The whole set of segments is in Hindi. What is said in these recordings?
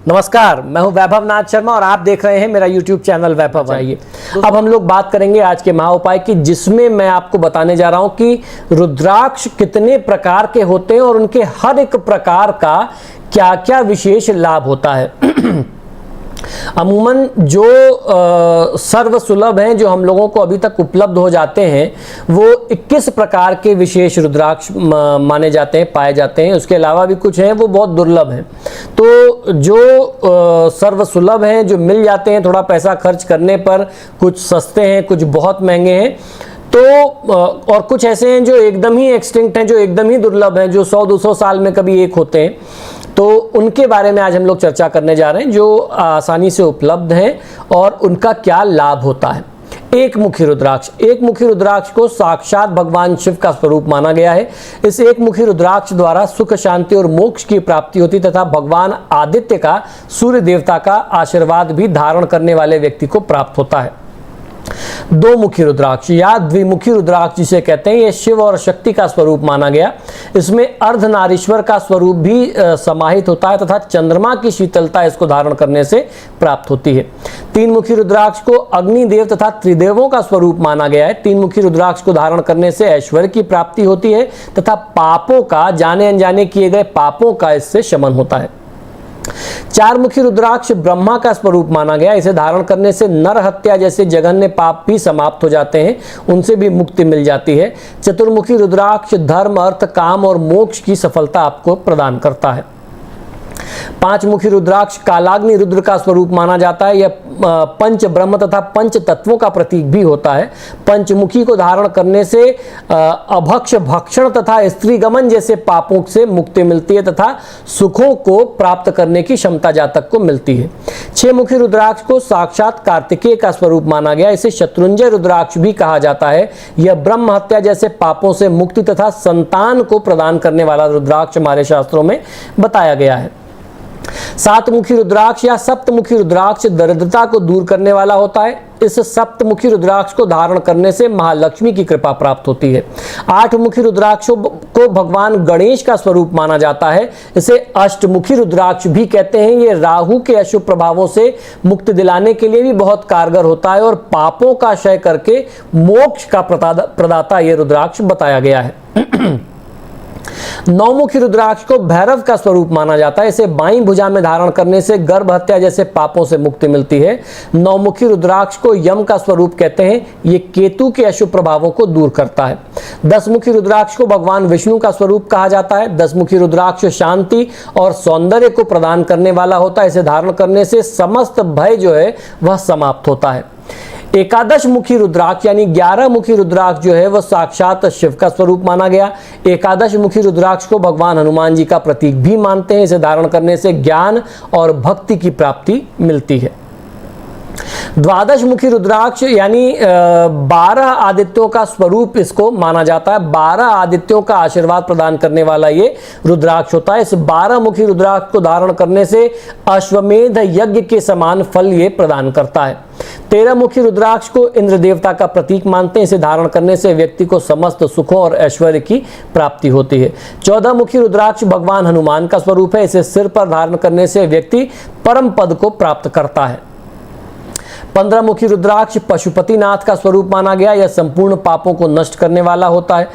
नमस्कार, मैं हूं वैभव नाथ शर्मा और आप देख रहे हैं मेरा YouTube चैनल वैभव। आइए अब हम लोग बात करेंगे आज के महा उपाय की, जिसमें मैं आपको बताने जा रहा हूं कि रुद्राक्ष कितने प्रकार के होते हैं और उनके हर एक प्रकार का क्या क्या विशेष लाभ होता है। अमूमन जो सर्व सुलभ हैं, जो हम लोगों को अभी तक उपलब्ध हो जाते हैं, वो 21 प्रकार के विशेष रुद्राक्ष माने जाते हैं, पाए जाते हैं। उसके अलावा भी कुछ हैं वो बहुत दुर्लभ हैं। तो जो सर्व सुलभ हैं, जो मिल जाते हैं थोड़ा पैसा खर्च करने पर, कुछ सस्ते हैं, कुछ बहुत महंगे हैं, तो और कुछ ऐसे हैं जो एकदम ही एक्सटिंक्ट हैं, जो एकदम ही दुर्लभ हैं, जो 100-200 साल में कभी एक होते हैं। तो उनके बारे में आज हम लोग चर्चा करने जा रहे हैं, जो आसानी से उपलब्ध हैं और उनका क्या लाभ होता है। एक मुखी रुद्राक्ष। एक मुखी रुद्राक्ष को साक्षात भगवान शिव का स्वरूप माना गया है। इस एक मुखी रुद्राक्ष द्वारा सुख, शांति और मोक्ष की प्राप्ति होती तथा भगवान आदित्य का, सूर्य देवता का आशीर्वाद भी धारण करने वाले व्यक्ति को प्राप्त होता है। दो मुखी रुद्राक्ष या द्विमुखी रुद्राक्ष जिसे कहते हैं, यह शिव और शक्ति का स्वरूप माना गया। इसमें अर्धनारीश्वर का स्वरूप भी समाहित होता है तथा चंद्रमा की शीतलता इसको धारण करने से प्राप्त होती है। तीन मुखी रुद्राक्ष को अग्निदेव तथा त्रिदेवों का स्वरूप माना गया है। तीन मुखी रुद्राक्ष को धारण करने से ऐश्वर्य की प्राप्ति होती है तथा पापों का, जाने अनजाने किए गए पापों का इससे शमन होता है। चार मुखी रुद्राक्ष ब्रह्मा का स्वरूप माना गया। इसे धारण करने से नर हत्या जैसे जघन्य पाप भी समाप्त हो जाते हैं, उनसे भी मुक्ति मिल जाती है। चतुर्मुखी रुद्राक्ष धर्म, अर्थ, काम और मोक्ष की सफलता आपको प्रदान करता है। पांच मुखी रुद्राक्ष कालाग्नि रुद्र का स्वरूप माना जाता है। यह पंच ब्रह्म तथा पंच तत्वों का प्रतीक भी होता है। पंचमुखी को धारण करने से अभक्ष, भक्षण तथा स्त्री गमन जैसे पापों से मुक्ति मिलती है तथा सुखों को प्राप्त करने की क्षमता जातक को मिलती है। छह मुखी रुद्राक्ष को साक्षात कार्तिकेय का स्वरूप माना गया। इसे शत्रुंजय रुद्राक्ष भी कहा जाता है। यह ब्रह्म हत्या जैसे पापों से मुक्ति तथा संतान को प्रदान करने वाला रुद्राक्ष हमारे शास्त्रों में बताया गया है। सात मुखी रुद्राक्ष या सप्तमुखी रुद्राक्ष दरिद्रता को दूर करने वाला होता है। इस सप्तमुखी रुद्राक्ष को धारण करने से महालक्ष्मी की कृपा प्राप्त होती है। आठ मुखी रुद्राक्षों को भगवान गणेश का स्वरूप माना जाता है। इसे अष्टमुखी रुद्राक्ष भी कहते हैं। ये राहु के अशुभ प्रभावों से मुक्ति दिलाने के लिए भी बहुत कारगर होता है और पापों का क्षय करके मोक्ष का प्रदाता ये रुद्राक्ष बताया गया है। नौमुखी रुद्राक्ष को भैरव का स्वरूप माना जाता है। इसे बाईं भुजा में धारण करने से गर्भ हत्या जैसे पापों से मुक्ति मिलती है। नौमुखी रुद्राक्ष को यम का स्वरूप कहते हैं। ये केतु के अशुभ प्रभावों को दूर करता है। दसमुखी रुद्राक्ष को भगवान विष्णु का स्वरूप कहा जाता है। दसमुखी रुद्राक्ष शांति और सौंदर्य को प्रदान करने वाला होता है। इसे धारण करने से समस्त भय जो है वह समाप्त होता है। एकादश मुखी रुद्राक्ष यानी 11 मुखी रुद्राक्ष जो है वह साक्षात शिव का स्वरूप माना गया। एकादश मुखी रुद्राक्ष को भगवान हनुमान जी का प्रतीक भी मानते हैं। इसे धारण करने से ज्ञान और भक्ति की प्राप्ति मिलती है। द्वादश मुखी रुद्राक्ष यानी 12 आदित्यों का स्वरूप इसको माना जाता है। 12 आदित्यों का आशीर्वाद प्रदान करने वाला ये रुद्राक्ष होता है। इस 12 मुखी रुद्राक्ष को धारण करने से अश्वमेध यज्ञ के समान फल ये प्रदान करता है। 13 मुखी रुद्राक्ष को इंद्र देवता का प्रतीक मानते हैं। इसे धारण करने से व्यक्ति को समस्त सुखों और ऐश्वर्य की प्राप्ति होती है। 14 मुखी रुद्राक्ष भगवान हनुमान का स्वरूप है। इसे सिर पर धारण करने से व्यक्ति परम पद को प्राप्त करता है। 15 मुखी रुद्राक्ष पशुपतिनाथ का स्वरूप माना गया। यह संपूर्ण पापों को नष्ट करने वाला होता है।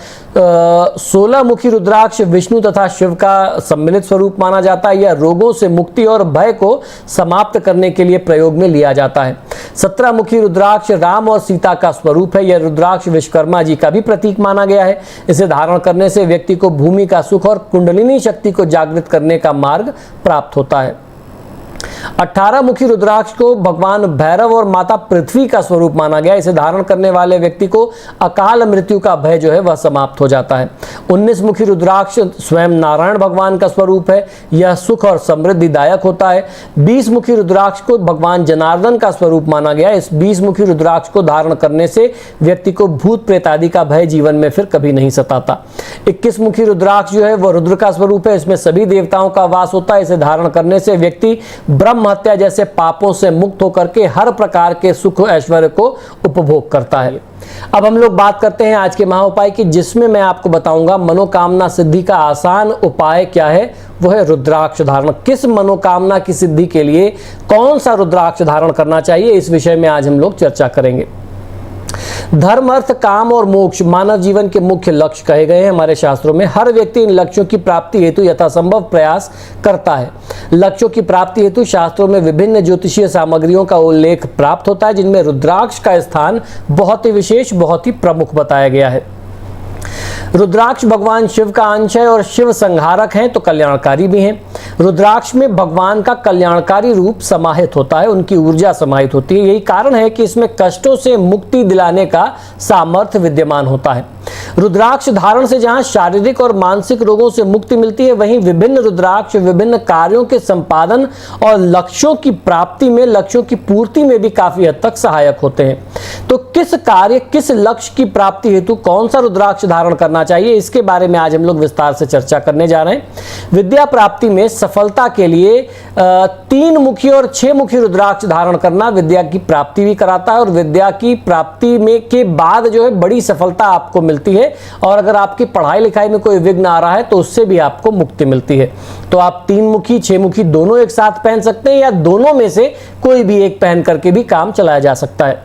16 मुखी रुद्राक्ष विष्णु तथा शिव का सम्मिलित स्वरूप माना जाता है। यह रोगों से मुक्ति और भय को समाप्त करने के लिए प्रयोग में लिया जाता है। 17 मुखी रुद्राक्ष राम और सीता का स्वरूप है। यह रुद्राक्ष विश्वकर्मा जी का भी प्रतीक माना गया है। इसे धारण करने से व्यक्ति को भूमि का सुख और कुंडलिनी शक्ति को जागृत करने का मार्ग प्राप्त होता है। 18 मुखी रुद्राक्ष को भगवान भैरव और माता पृथ्वी का स्वरूप माना गया। इसे धारण करने वाले व्यक्ति को अकाल मृत्यु का भय जो है वह समाप्त हो जाता है। 19 मुखी रुद्राक्ष स्वयं नारायण भगवान का स्वरूप है। यह सुख और समृद्धिदायक होता है। 20 मुखी रुद्राक्ष को भगवान जनार्दन का स्वरूप माना गया। इस 20 मुखी रुद्राक्ष को धारण करने से व्यक्ति को भूत प्रेत आदि का भय जीवन में फिर कभी नहीं सताता। 21 मुखी रुद्राक्ष जो है वह रुद्र का स्वरूप है। इसमें सभी देवताओं का वास होता है। इसे धारण करने से व्यक्ति ब्रह्म ब्रह्म हत्या जैसे पापों से मुक्त होकर के हर प्रकार के सुख ऐश्वर्य को उपभोग करता है। अब हम लोग बात करते हैं आज के महाउपाय की, जिसमें मैं आपको बताऊंगा मनोकामना सिद्धि का आसान उपाय क्या है, वो है रुद्राक्ष धारण। किस मनोकामना की सिद्धि के लिए कौन सा रुद्राक्ष धारण करना चाहिए, इस विषय में आज हम लोग चर्चा करेंगे। धर्म, अर्थ, काम और मोक्ष मानव जीवन के मुख्य लक्ष्य कहे गए हैं हमारे शास्त्रों में। हर व्यक्ति इन लक्ष्यों की प्राप्ति हेतु यथासंभव प्रयास करता है। लक्ष्यों की प्राप्ति हेतु शास्त्रों में विभिन्न ज्योतिषीय सामग्रियों का उल्लेख प्राप्त होता है, जिनमें रुद्राक्ष का स्थान बहुत ही विशेष, बहुत ही प्रमुख बताया गया है। रुद्राक्ष भगवान शिव का अंश है और शिव संहारक हैं तो कल्याणकारी भी हैं। रुद्राक्ष में भगवान का कल्याणकारी रूप समाहित होता है, उनकी ऊर्जा समाहित होती है। यही कारण है कि इसमें कष्टों से मुक्ति दिलाने का सामर्थ्य विद्यमान होता है। रुद्राक्ष धारण से जहां शारीरिक और मानसिक रोगों से मुक्ति मिलती है, वहीं विभिन्न रुद्राक्ष विभिन्न कार्यों के संपादन और लक्ष्यों की प्राप्ति में, लक्ष्यों की पूर्ति में भी काफी हद तक सहायक होते हैं। तो किस कार्य, किस लक्ष्य की प्राप्ति हेतु कौन सा रुद्राक्ष धारण करना चाहिए, इसके बारे में आज हम लोग विस्तार से चर्चा करने जा रहे हैं। विद्या प्राप्ति में सफलता के लिए 3 मुखी और 6 मुखी रुद्राक्ष धारण करना विद्या की प्राप्ति भी कराता है, और विद्या की प्राप्ति में के बाद जो है बड़ी सफलता आपको मिलती है। और अगर आपकी पढ़ाई लिखाई में कोई विघ्न आ रहा है तो उससे भी आपको मुक्ति मिलती है। तो आप 3 मुखी 6 मुखी दोनों एक साथ पहन सकते हैं, या दोनों में से कोई भी एक पहन करके भी काम चलाया जा सकता है।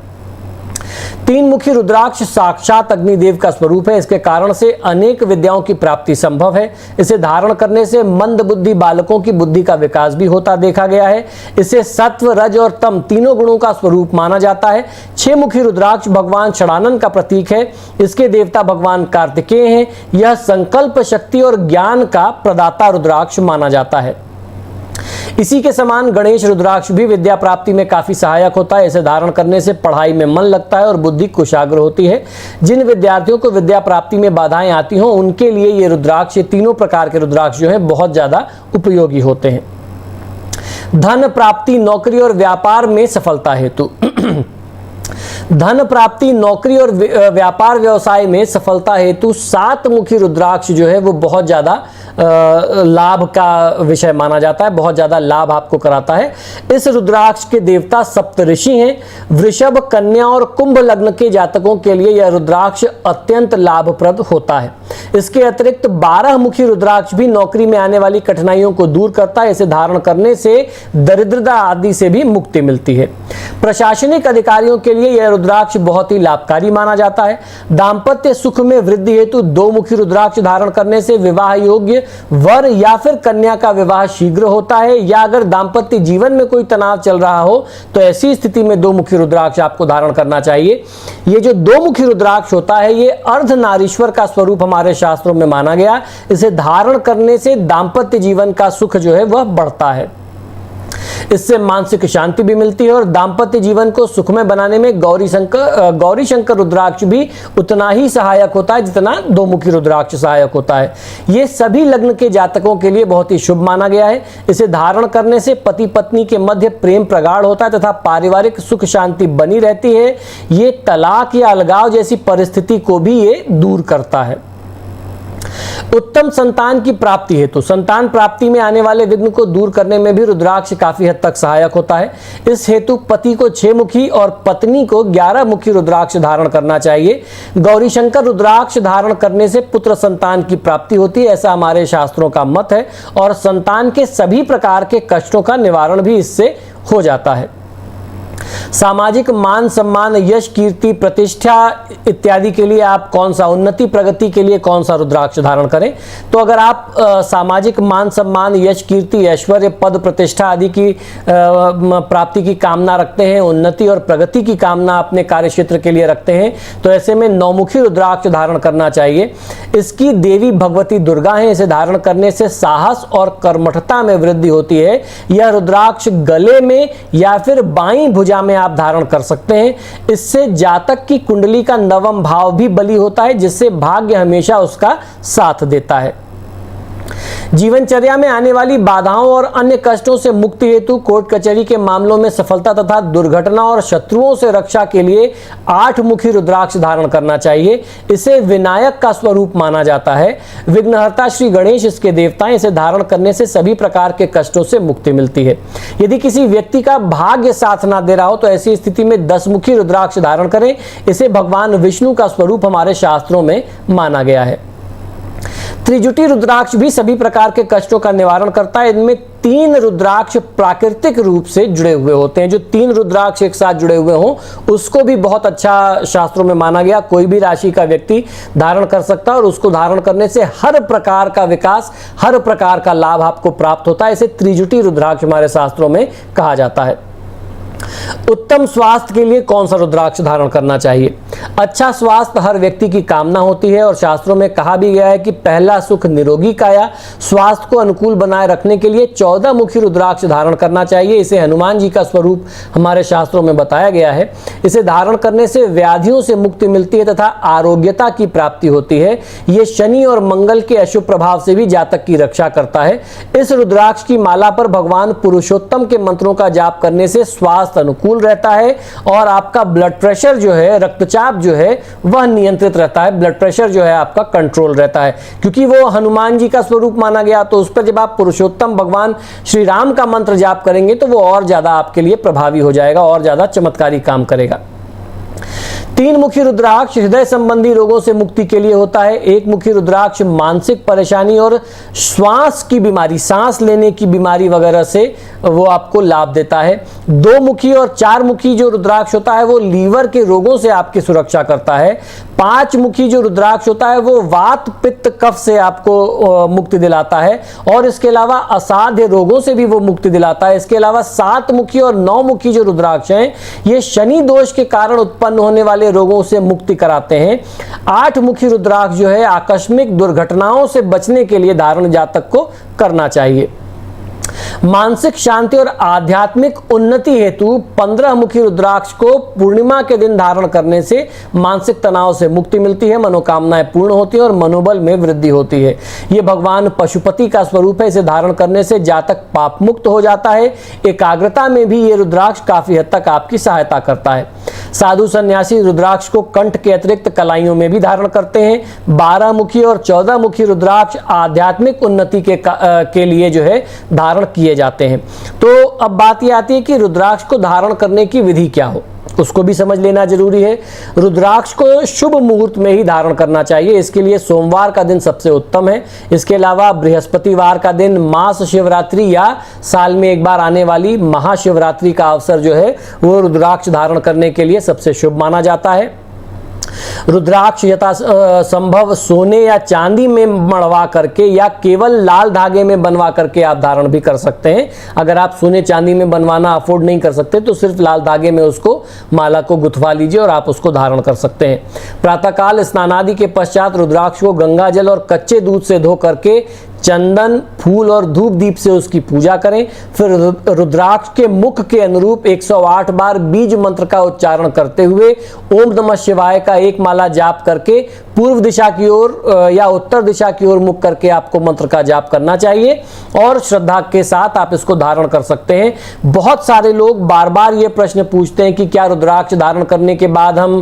3 मुखी रुद्राक्ष साक्षात अग्निदेव का स्वरूप है। इसके कारण से अनेक विद्याओं की प्राप्ति संभव है। इसे धारण करने से मंद बुद्धि बालकों की बुद्धि का विकास भी होता देखा गया है। इसे सत्व, रज और तम तीनों गुणों का स्वरूप माना जाता है। 6 मुखी रुद्राक्ष भगवान षडानन का प्रतीक है। इसके देवता भगवान कार्तिकेय हैं। यह संकल्प शक्ति और ज्ञान का प्रदाता रुद्राक्ष माना जाता है। इसी के समान गणेश रुद्राक्ष भी विद्या प्राप्ति में काफी सहायक होता है। इसे धारण करने से पढ़ाई में मन लगता है और बुद्धि कुशाग्र होती है। जिन विद्यार्थियों को विद्या प्राप्ति में बाधाएं आती हों, उनके लिए ये रुद्राक्ष, ये तीनों प्रकार के रुद्राक्ष जो है बहुत ज्यादा उपयोगी होते हैं। धन प्राप्ति, नौकरी और व्यापार में सफलता हेतु धन प्राप्ति, नौकरी और व्यापार व्यवसाय में सफलता हेतु 7 मुखी रुद्राक्ष जो है वो बहुत ज्यादा लाभ का विषय माना जाता है, बहुत ज्यादा लाभ आपको कराता है। इस रुद्राक्ष के देवता सप्तऋषि हैं। वृषभ, कन्या और कुंभ लग्न के जातकों के लिए यह रुद्राक्ष अत्यंत लाभप्रद होता है। इसके अतिरिक्त 12 मुखी रुद्राक्ष भी नौकरी में आने वाली कठिनाइयों को दूर करता है। इसे धारण करने से दरिद्रता आदि से भी मुक्ति मिलती है। प्रशासनिक अधिकारियों के लिए यह रुद्राक्ष बहुत ही लाभकारी माना जाता है। दाम्पत्य सुख में वृद्धि हेतु 2 मुखी रुद्राक्ष धारण करने से विवाह योग्य वर या फिर कन्या का विवाह शीघ्र होता है। या अगर दाम्पत्य जीवन में कोई तनाव चल रहा हो तो ऐसी स्थिति में 2 मुखी रुद्राक्ष आपको धारण करना चाहिए। ये जो 2 मुखी रुद्राक्ष होता है, ये अर्धनारीश्वर का स्वरूप हमारे शास्त्रों में माना गया। इसे धारण करने से दाम्पत्य जीवन का सुख जो है वह बढ़ता है। इससे मानसिक शांति भी मिलती है और दाम्पत्य जीवन को सुखमय बनाने में गौरी शंकर रुद्राक्ष भी उतना ही सहायक होता है जितना 2 मुखी रुद्राक्ष सहायक होता है। ये सभी लग्न के जातकों के लिए बहुत ही शुभ माना गया है। इसे धारण करने से पति पत्नी के मध्य प्रेम प्रगाढ़ होता है तथा पारिवारिक सुख शांति बनी रहती है। ये तलाक या अलगाव जैसी परिस्थिति को भी ये दूर करता है। उत्तम संतान की प्राप्ति हेतु संतान प्राप्ति में आने वाले विघ्न को दूर करने में भी रुद्राक्ष काफी हद तक सहायक होता है। इस हेतु पति को 6 मुखी और पत्नी को 11 मुखी रुद्राक्ष धारण करना चाहिए। गौरी शंकर रुद्राक्ष धारण करने से पुत्र संतान की प्राप्ति होती है, ऐसा हमारे शास्त्रों का मत है, और संतान के सभी प्रकार के कष्टों का निवारण भी इससे हो जाता है। सामाजिक मान सम्मान, यश, कीर्ति, प्रतिष्ठा इत्यादि के लिए आप कौन सा, उन्नति प्रगति के लिए कौन सा रुद्राक्ष धारण करें? तो अगर आप सामाजिक मान सम्मान, यश, कीर्ति, ऐश्वर्य, पद, प्रतिष्ठा आदि की प्राप्ति की कामना रखते हैं, उन्नति और प्रगति की कामना अपने कार्य क्षेत्र के लिए रखते हैं, तो ऐसे में 9 मुखी रुद्राक्ष धारण करना चाहिए। इसकी देवी भगवती दुर्गा है। इसे धारण करने से साहस और कर्मठता में वृद्धि होती है। यह रुद्राक्ष गले में या फिर बाईं भुजा में आप धारण कर सकते हैं। इससे जातक की कुंडली का 9वां भाव भी बली होता है, जिससे भाग्य हमेशा उसका साथ देता है। जीवनचर्या में आने वाली बाधाओं और अन्य कष्टों से मुक्ति हेतु कोर्ट कचहरी के मामलों में सफलता तथा दुर्घटना और शत्रुओं से रक्षा के लिए 8 मुखी रुद्राक्ष धारण करना चाहिए। इसे विनायक का स्वरूप माना जाता है। विघ्नहर्ता श्री गणेश इसके देवता हैं। इसे धारण करने से सभी प्रकार के कष्टों से मुक्ति मिलती है। यदि किसी व्यक्ति का भाग्य साथ ना दे रहा हो तो ऐसी स्थिति में 10 मुखी रुद्राक्ष धारण करें। इसे भगवान विष्णु का स्वरूप हमारे शास्त्रों में माना गया है। त्रिजुटी रुद्राक्ष भी सभी प्रकार के कष्टों का निवारण करता है। इनमें 3 रुद्राक्ष प्राकृतिक रूप से जुड़े हुए होते हैं। जो 3 रुद्राक्ष एक साथ जुड़े हुए हों उसको भी बहुत अच्छा शास्त्रों में माना गया। कोई भी राशि का व्यक्ति धारण कर सकता है और उसको धारण करने से हर प्रकार का विकास, हर प्रकार का लाभ आपको प्राप्त होता है। इसे त्रिजुटी रुद्राक्ष हमारे शास्त्रों में कहा जाता है। उत्तम स्वास्थ्य के लिए कौन सा रुद्राक्ष धारण करना चाहिए? अच्छा स्वास्थ्य हर व्यक्ति की कामना होती है और शास्त्रों में कहा भी गया है कि पहला सुख निरोगी काया। स्वास्थ्य को अनुकूल बनाए रखने के लिए 14 मुखी रुद्राक्ष धारण करना चाहिए। इसे हनुमान जी का स्वरूप हमारे शास्त्रों में बताया गया है। इसे धारण करने से व्याधियों से मुक्ति मिलती है तथा आरोग्यता की प्राप्ति होती है। यह शनि और मंगल के अशुभ प्रभाव से भी जातक की रक्षा करता है। इस रुद्राक्ष की माला पर भगवान पुरुषोत्तम के मंत्रों का जाप करने से स्वास्थ्य अनुकूल रहता है और आपका ब्लड प्रेशर जो है, रक्तचाप जो है वह नियंत्रित रहता है। ब्लड प्रेशर जो है आपका कंट्रोल रहता है क्योंकि वो हनुमान जी का स्वरूप माना गया। तो उस पर जब आप पुरुषोत्तम भगवान श्री राम का मंत्र जाप करेंगे तो वो और ज्यादा आपके लिए प्रभावी हो जाएगा और ज्यादा चमत्कारी काम करेगा। 3 मुखी रुद्राक्ष हृदय संबंधी रोगों से मुक्ति के लिए होता है। 1 मुखी रुद्राक्ष मानसिक परेशानी और श्वास की बीमारी, सांस लेने की बीमारी वगैरह से वो आपको लाभ देता है। 2 मुखी और 4 मुखी जो रुद्राक्ष होता है वो लीवर के रोगों से आपकी सुरक्षा करता है। 5 मुखी जो रुद्राक्ष होता है वो वात पित्त कफ से आपको मुक्ति दिलाता है और इसके अलावा असाध्य रोगों से भी वो मुक्ति दिलाता है। इसके अलावा 7 मुखी और 9 मुखी जो रुद्राक्ष हैं ये शनि दोष के कारण उत्पन्न होने वाले रोगों से मुक्ति कराते हैं। 8 मुखी रुद्राक्ष जो है आकस्मिक दुर्घटनाओं से बचने के लिए धारण जातक को करना चाहिए। मानसिक शांति और आध्यात्मिक उन्नति हेतु 15 मुखी रुद्राक्ष को पूर्णिमा के दिन धारण करने से मानसिक तनाव से मुक्ति मिलती है, मनोकामनाएं पूर्ण होती है और मनोबल में वृद्धि होती है। यह भगवान पशुपति का स्वरूप है। इसे धारण करने से जातक पाप मुक्त हो जाता है। एकाग्रता में भी यह रुद्राक्ष काफी हद तक आपकी सहायता करता है। साधु सन्यासी रुद्राक्ष को कंठ के अतिरिक्त कलाइयों में भी धारण करते हैं। 12 मुखी और 14 मुखी रुद्राक्ष आध्यात्मिक उन्नति के लिए जो है धारण किए जाते हैं। तो अब बात यह आती है कि रुद्राक्ष को धारण करने की विधि क्या हो, उसको भी समझ लेना जरूरी है। रुद्राक्ष को शुभ मुहूर्त में ही धारण करना चाहिए। इसके लिए सोमवार का दिन सबसे उत्तम है। इसके अलावा बृहस्पतिवार का दिन, मास शिवरात्रि या साल में एक बार आने वाली महाशिवरात्रि का अवसर जो है वो रुद्राक्ष धारण करने के लिए सबसे शुभ माना जाता है। रुद्राक्ष यथा संभव सोने या चांदी में मढ़वा करके या केवल लाल धागे में बनवा करके आप धारण भी कर सकते हैं। अगर आप सोने चांदी में बनवाना अफोर्ड नहीं कर सकते तो सिर्फ लाल धागे में उसको माला को गुथवा लीजिए और आप उसको धारण कर सकते हैं। प्रातःकाल स्नान आदि के पश्चात रुद्राक्ष को गंगा जल और कच्चे दूध से धो करके चंदन, फूल और धूप दीप से उसकी पूजा करें। फिर रुद्राक्ष के मुख के अनुरूप 108 बार बीज मंत्र का उच्चारण करते हुए ओम नमः शिवाय का एक माला जाप करके पूर्व दिशा की ओर या उत्तर दिशा की ओर मुख करके आपको मंत्र का जाप करना चाहिए और श्रद्धा के साथ आप इसको धारण कर सकते हैं। बहुत सारे लोग बार बार ये प्रश्न पूछते हैं कि क्या रुद्राक्ष धारण करने के बाद हम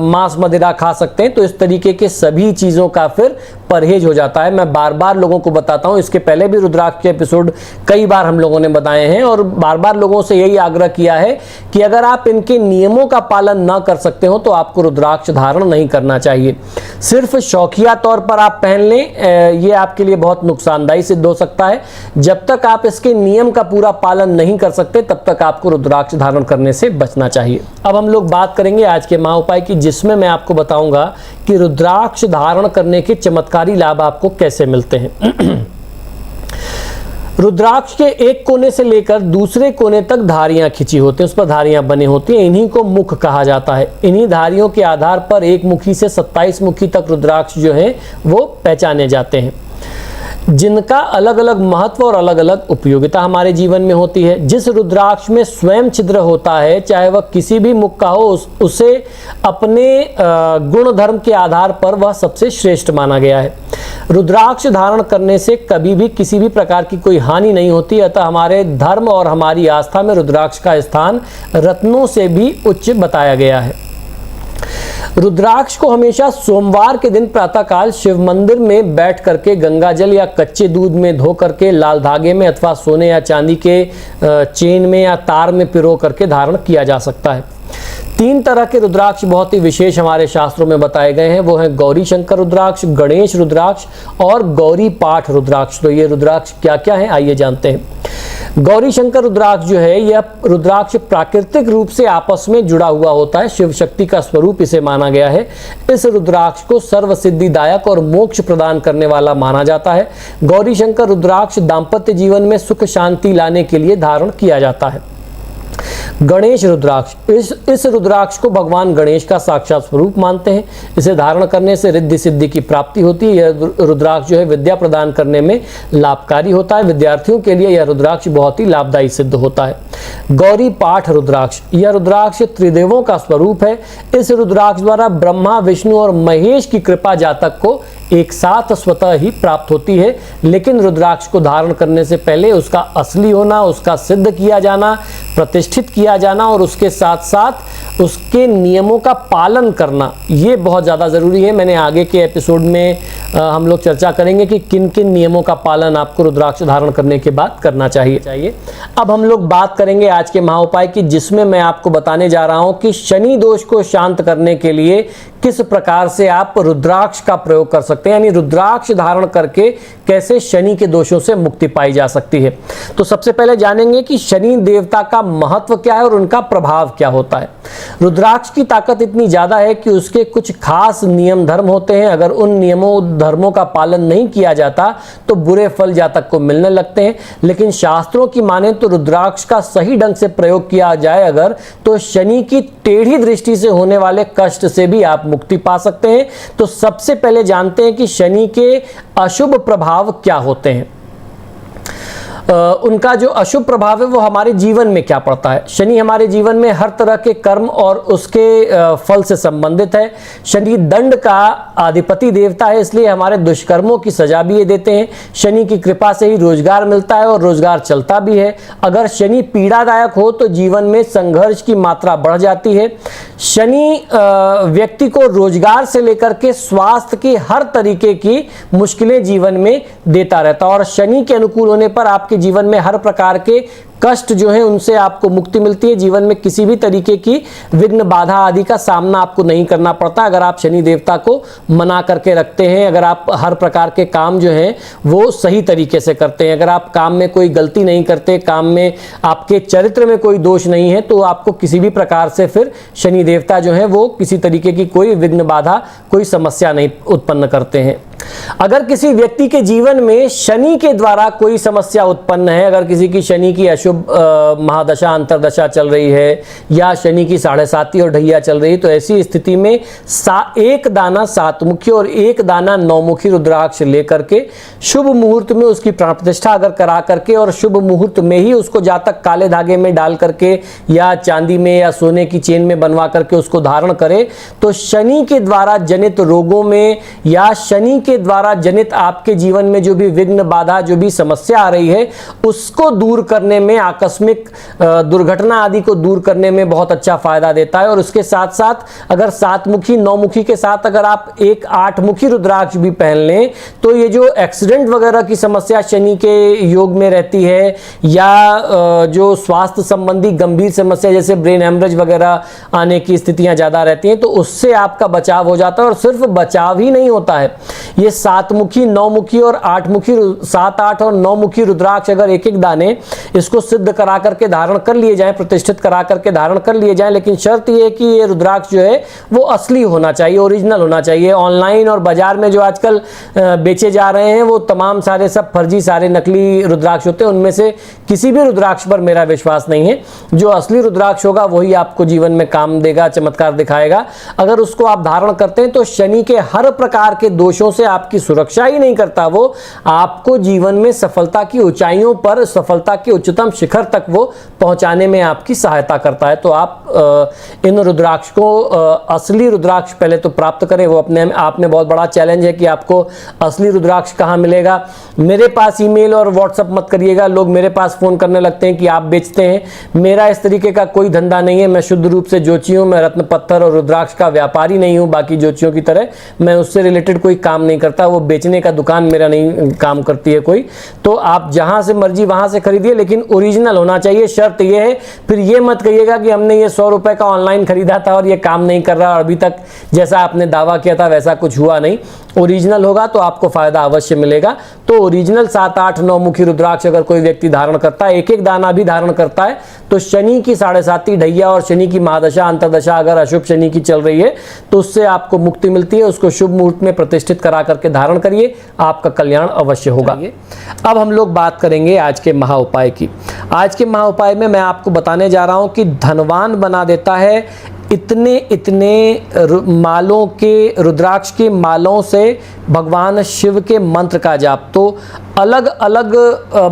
मांस मदिरा खा सकते हैं? तो इस तरीके के सभी चीजों का फिर परहेज हो जाता है। मैं बार बार लोगों को बताता हूं, इसके पहले भी रुद्राक्ष के एपिसोड कई बार हम लोगों ने बताए हैं और बार बार लोगों से यही आग्रह किया है कि अगर आप इनके नियमों का पालन न कर सकते हो तो आपको रुद्राक्ष धारण नहीं करना चाहिए। सिर्फ शौकिया तौर पर आप पहन लें, ये आपके लिए बहुत नुकसानदायी सिद्ध हो सकता है। जब तक आप इसके नियम का पूरा पालन नहीं कर सकते तब तक आपको रुद्राक्ष धारण करने से बचना चाहिए। अब हम लोग बात करेंगे आज के महाउपाय की, जिसमें मैं आपको बताऊंगा कि रुद्राक्ष धारण करने के चमत्कारी लाभ आपको कैसे मिलते हैं। रुद्राक्ष के एक कोने से लेकर दूसरे कोने तक धारियां खिंची होती हैं, उस पर धारियां बनी होती हैं। इन्हीं को मुख कहा जाता है। इन्हीं धारियों के आधार पर 1 मुखी से 27 मुखी तक रुद्राक्ष जो हैं वो पहचाने जाते हैं। जिनका अलग अलग महत्व और अलग अलग उपयोगिता हमारे जीवन में होती है। जिस रुद्राक्ष में स्वयं छिद्र होता है, चाहे वह किसी भी मुख का हो, उसे अपने गुण धर्म के आधार पर वह सबसे श्रेष्ठ माना गया है। रुद्राक्ष धारण करने से कभी भी किसी भी प्रकार की कोई हानि नहीं होती, अतः हमारे धर्म और हमारी आस्था में रुद्राक्ष का स्थान रत्नों से भी उच्च बताया गया है। रुद्राक्ष को हमेशा सोमवार के दिन प्रातःकाल शिव मंदिर में बैठ करके गंगा जल या कच्चे दूध में धो करके लाल धागे में अथवा सोने या चांदी के चेन में या तार में पिरो करके धारण किया जा सकता है। 3 तरह के रुद्राक्ष बहुत ही विशेष हमारे शास्त्रों में बताए गए हैं, वो हैं गौरी शंकर रुद्राक्ष, गणेश रुद्राक्ष और गौरी पाठ रुद्राक्ष। तो ये रुद्राक्ष क्या क्या है, आइए जानते हैं। गौरी शंकर रुद्राक्ष जो है, यह रुद्राक्ष प्राकृतिक रूप से आपस में जुड़ा हुआ होता है, शिव शक्ति का स्वरूप इसे माना गया है। इस रुद्राक्ष को सर्व सिद्धिदायक और मोक्ष प्रदान करने वाला माना जाता है। गौरी शंकर रुद्राक्ष दाम्पत्य जीवन में सुख शांति लाने के लिए धारण किया जाता है। गणेश रुद्राक्ष, इस रुद्राक्ष को भगवान गणेश का साक्षात स्वरूप मानते हैं। इसे धारण करने से रिद्धि सिद्धि की प्राप्ति होती है। यह रुद्राक्ष जो है विद्या प्रदान करने में लाभकारी होता है। विद्यार्थियों के लिए यह रुद्राक्ष बहुत ही लाभदायी सिद्ध होता है। गौरी पाठ रुद्राक्ष, यह रुद्राक्ष त्रिदेवों का स्वरूप है। इस रुद्राक्ष द्वारा ब्रह्मा, विष्णु और महेश की कृपा जातक को एक साथ स्वतः ही प्राप्त होती है, लेकिन रुद्राक्ष को धारण करने से पहले उसका असली होना, उसका सिद्ध किया जाना, प्रतिष्ठित किया जाना और उसके साथ साथ उसके नियमों का पालन करना, ये बहुत ज़्यादा ज़रूरी है। मैंने आगे के एपिसोड में हम लोग चर्चा करेंगे कि किन किन नियमों का पालन आपको रुद्राक्ष धारण करने के बाद करना चाहिए। अब हम लोग बात करेंगे आज के महाउपाय की, जिसमें मैं आपको बताने जा रहा हूं कि शनि दोष को शांत करने के लिए किस प्रकार से आप रुद्राक्ष का प्रयोग कर सकते हैं, यानी रुद्राक्ष धारण करके कैसे शनि के दोषों से मुक्ति पाई जा सकती है। तो सबसे पहले जानेंगे कि शनि देवता का महत्व क्या है और उनका प्रभाव क्या होता है। रुद्राक्ष की ताकत इतनी ज्यादा है कि उसके कुछ खास नियम धर्म होते हैं। अगर उन नियमों धर्मों का पालन नहीं किया जाता तो बुरे फल जातक को मिलने लगते हैं, लेकिन शास्त्रों की माने तो रुद्राक्ष का सही ढंग से प्रयोग किया जाए अगर, तो शनि की टेढ़ी दृष्टि से होने वाले कष्ट से भी आप मुक्ति पा सकते हैं। तो सबसे पहले जानते हैं कि शनि के अशुभ प्रभाव क्या होते हैं। उनका जो अशुभ प्रभाव है वो हमारे जीवन में क्या पड़ता है। शनि हमारे जीवन में हर तरह के कर्म और उसके फल से संबंधित है। शनि दंड का अधिपति देवता है, इसलिए हमारे दुष्कर्मों की सजा भी ये देते हैं। शनि की कृपा से ही रोजगार मिलता है और रोजगार चलता भी है। अगर शनि पीड़ादायक हो तो जीवन में संघर्ष की मात्रा बढ़ जाती है। शनि व्यक्ति को रोजगार से लेकर के स्वास्थ्य की हर तरीके की मुश्किलें जीवन में देता रहता है और शनि के अनुकूल होने पर आपके जीवन में हर प्रकार के कष्ट जो है उनसे आपको मुक्ति मिलती है। जीवन में किसी भी तरीके की विघ्न बाधा आदि का सामना आपको नहीं करना पड़ता अगर आप शनि देवता को मना करके रखते हैं। अगर आप हर प्रकार के काम जो हैं वो सही तरीके से करते हैं, अगर आप काम में कोई गलती नहीं करते, काम में आपके चरित्र में कोई दोष नहीं है, तो आपको किसी भी प्रकार से फिर शनि देवता जो है वो किसी तरीके की कोई विघ्न बाधा, कोई समस्या नहीं उत्पन्न करते हैं। अगर किसी व्यक्ति के जीवन में शनि के द्वारा कोई समस्या उत्पन्न है, अगर किसी की शनि की अशुभ महादशा अंतरदशा चल रही है या शनि की 7.5 और ढैया चल रही है, तो ऐसी स्थिति में एक दाना 7 मुखी और 1 दाना 9 मुखी रुद्राक्ष लेकर के शुभ मुहूर्त में उसकी प्राण प्रतिष्ठा अगर करा करके और शुभ मुहूर्त में ही उसको जातक काले धागे में डाल करके या चांदी में या सोने की चेन में बनवा करके उसको धारण करे, तो शनि के द्वारा जनित रोगों में या शनि के द्वारा जनित आपके जीवन में जो भी विघ्न बाधा, जो भी समस्या आ रही है, उसको दूर करने में, आकस्मिक दुर्घटना आदि को दूर करने में बहुत अच्छा फायदा देता है। और उसके साथ साथ अगर 7 मुखी 9 मुखी के साथ अगर आप एक 8 मुखी रुद्राक्ष भी पहन लें, तो ये जो एक्सीडेंट वगैरह की समस्या शनि के योग में रहती है या जो स्वास्थ्य संबंधी गंभीर समस्या जैसे ब्रेन हेमरेज वगैरह आने की स्थितियां ज्यादा रहती हैं, तो उससे आपका बचाव हो जाता है। और सिर्फ बचाव ही नहीं होता है, ये 7 मुखी 9 मुखी और 8 मुखी 7, 8 और 9 मुखी रुद्राक्ष अगर एक एक दाने इसको सिद्ध करा करके धारण कर लिए जाएं, प्रतिष्ठित करा करके धारण कर लिए जाएं, लेकिन शर्त यह है कि ये रुद्राक्ष जो है वो असली होना चाहिए, ओरिजिनल होना चाहिए। ऑनलाइन और बाजार में जो आजकल बेचे जा रहे हैं वो तमाम सारे सब फर्जी, सारे नकली रुद्राक्ष होते हैं। उनमें से किसी भी रुद्राक्ष पर मेरा विश्वास नहीं है। जो असली रुद्राक्ष होगा वही आपको जीवन में काम देगा, चमत्कार दिखाएगा। अगर उसको आप धारण करते हैं तो शनि के हर प्रकार के दोषों से आपकी सुरक्षा ही नहीं करता, वो आपको जीवन में सफलता की ऊंचाइयों पर, सफलता के उच्चतम शिखर तक वो पहुंचाने में आपकी सहायता करता है। तो आप इन रुद्राक्ष को, असली रुद्राक्ष पहले तो प्राप्त करें। वो अपने आप में बहुत बड़ा चैलेंज है कि आपको असली रुद्राक्ष कहाँ मिलेगा। मेरे पास ईमेल और व्हाट्सएप मत करिएगा, लोग मेरे पास फोन करने लगते हैं कि आप बेचते हैं। मेरा इस तरीके का कोई धंधा नहीं है। मैं शुद्ध रूप से ज्योतिषी हूं। मैं रत्न पत्थर और रुद्राक्ष का व्यापारी नहीं हूं बाकी ज्योतिषियों की तरह। मैं उससे रिलेटेड कोई काम नहीं करता। वो बेचने का दुकान मेरा नहीं काम करती है कोई। तो आप जहां से मर्जी वहां से खरीदिए, लेकिन ओरिजिनल होना चाहिए। शर्त यह है, फिर ये मत कहिएगा कि हमने ये 100 रुपए का ऑनलाइन खरीदा था और ये काम नहीं कर रहा और अभी तक जैसा आपने दावा किया था वैसा कुछ हुआ नहीं। ओरिजिनल होगा तो आपको फायदा अवश्य मिलेगा। तो ओरिजिनल 7, 8, 9 मुखी रुद्राक्ष अगर कोई व्यक्ति धारण करता है, एक एक दाना भी धारण करता है, तो शनि की 7.5 ढैया और शनि की महादशा अंतर्दशा अगर अशुभ शनि की चल रही है तो उससे आपको मुक्ति मिलती है। उसको शुभ मुहूर्त में प्रतिष्ठित करा करके धारण करिए, आपका कल्याण अवश्य होगा। अब हम लोग बात करेंगे आज के महा उपाय की। आज के महा उपाय में मैं आपको बताने जा रहा हूं कि धनवान बना देता है इतने मालों के, रुद्राक्ष के मालों से भगवान शिव के मंत्र का जाप। तो अलग अलग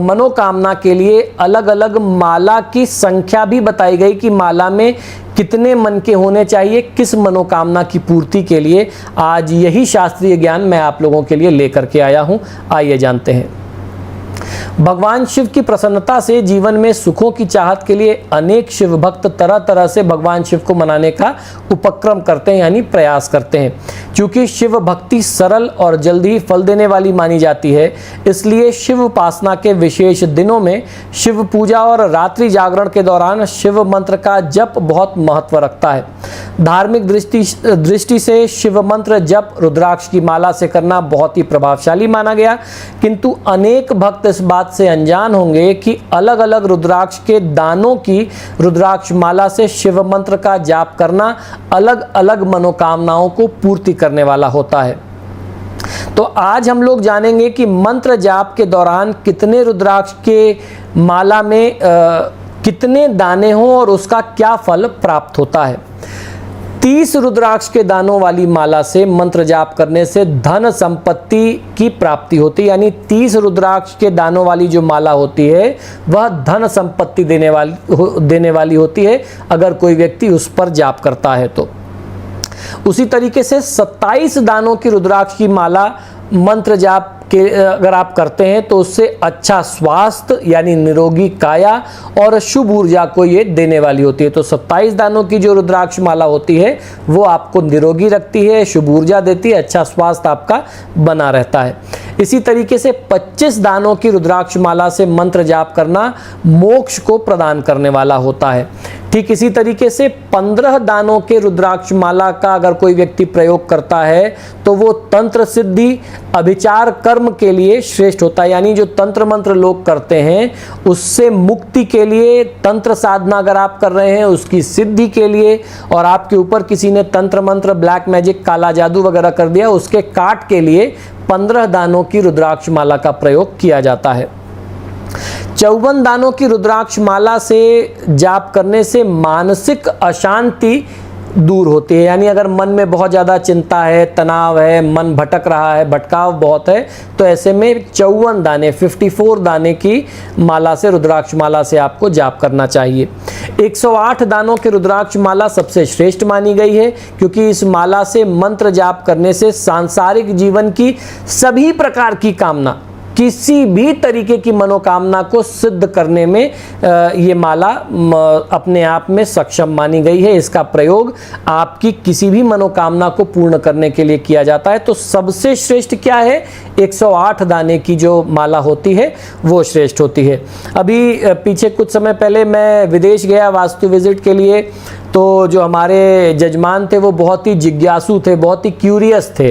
मनोकामना के लिए अलग अलग माला की संख्या भी बताई गई कि माला में कितने मन के होने चाहिए किस मनोकामना की पूर्ति के लिए। आज यही शास्त्रीय ज्ञान मैं आप लोगों के लिए लेकर के आया हूं। आइए जानते हैं। भगवान शिव की प्रसन्नता से जीवन में सुखों की चाहत के लिए अनेक शिव भक्त तरह तरह से भगवान शिव को मनाने का उपक्रम करते हैं, यानी प्रयास करते हैं। क्योंकि शिव भक्ति सरल और जल्दी ही फल देने वाली मानी जाती है, इसलिए शिव उपासना के विशेष दिनों में शिव पूजा और रात्रि जागरण के दौरान शिव मंत्र का जप बहुत महत्व रखता है। धार्मिक दृष्टि से शिव मंत्र जप रुद्राक्ष की माला से करना बहुत ही प्रभावशाली माना गया, किंतु अनेक भक्त इस बात से अनजान होंगे कि अलग अलग रुद्राक्ष के दानों की रुद्राक्ष माला से शिव मंत्र का जाप करना अलग अलग मनोकामनाओं को पूर्ति करने वाला होता है। तो आज हम लोग जानेंगे कि मंत्र जाप के दौरान कितने रुद्राक्ष के माला में कितने दाने हों और उसका क्या फल प्राप्त होता है। 30 रुद्राक्ष के दानों वाली माला से मंत्र जाप करने से धन संपत्ति की प्राप्ति होती है, यानी 30 रुद्राक्ष के दानों वाली जो माला होती है वह धन संपत्ति देने वाली होती है अगर कोई व्यक्ति उस पर जाप करता है तो। उसी तरीके से 27 दानों की रुद्राक्ष की माला मंत्र जाप के अगर आप करते हैं तो उससे अच्छा स्वास्थ्य यानी निरोगी काया और शुभ ऊर्जा को ये देने वाली होती है। तो 27 दानों की जो रुद्राक्ष माला होती है वो आपको निरोगी रखती है, शुभ ऊर्जा देती है, अच्छा स्वास्थ्य आपका बना रहता है। इसी तरीके से 25 दानों की रुद्राक्ष माला से मंत्र जाप करना मोक्ष को प्रदान करने वाला होता है। ठीक इसी तरीके से 15 दानों के रुद्राक्ष माला का अगर कोई व्यक्ति प्रयोग करता है तो वो तंत्र सिद्धि अभिचार कर्म के लिए श्रेष्ठ होता है, यानी जो तंत्र मंत्र लोग करते हैं उससे मुक्ति के लिए, तंत्र साधना अगर आप कर रहे हैं उसकी सिद्धि के लिए, और आपके ऊपर किसी ने तंत्र मंत्र, ब्लैक मैजिक, काला जादू वगैरह कर दिया उसके काट के लिए 15 दानों की रुद्राक्ष माला का प्रयोग किया जाता है। 54 दानों की रुद्राक्ष माला से जाप करने से मानसिक अशांति दूर होती है, यानी अगर मन में बहुत ज़्यादा चिंता है, तनाव है, मन भटक रहा है, भटकाव बहुत है, तो ऐसे में 54 दाने 54 दाने की माला से, रुद्राक्ष माला से आपको जाप करना चाहिए। 108 दानों की रुद्राक्ष माला सबसे श्रेष्ठ मानी गई है, क्योंकि इस माला से मंत्र जाप करने से सांसारिक जीवन की सभी प्रकार की कामना, किसी भी तरीके की मनोकामना को सिद्ध करने में ये माला अपने आप में सक्षम मानी गई है। इसका प्रयोग आपकी किसी भी मनोकामना को पूर्ण करने के लिए किया जाता है। तो सबसे श्रेष्ठ क्या है? 108 दाने की जो माला होती है वो श्रेष्ठ होती है। अभी पीछे कुछ समय पहले मैं विदेश गया वास्तु विजिट के लिए, तो जो हमारे जजमान थे वो बहुत ही जिज्ञासु थे, बहुत ही क्यूरियस थे।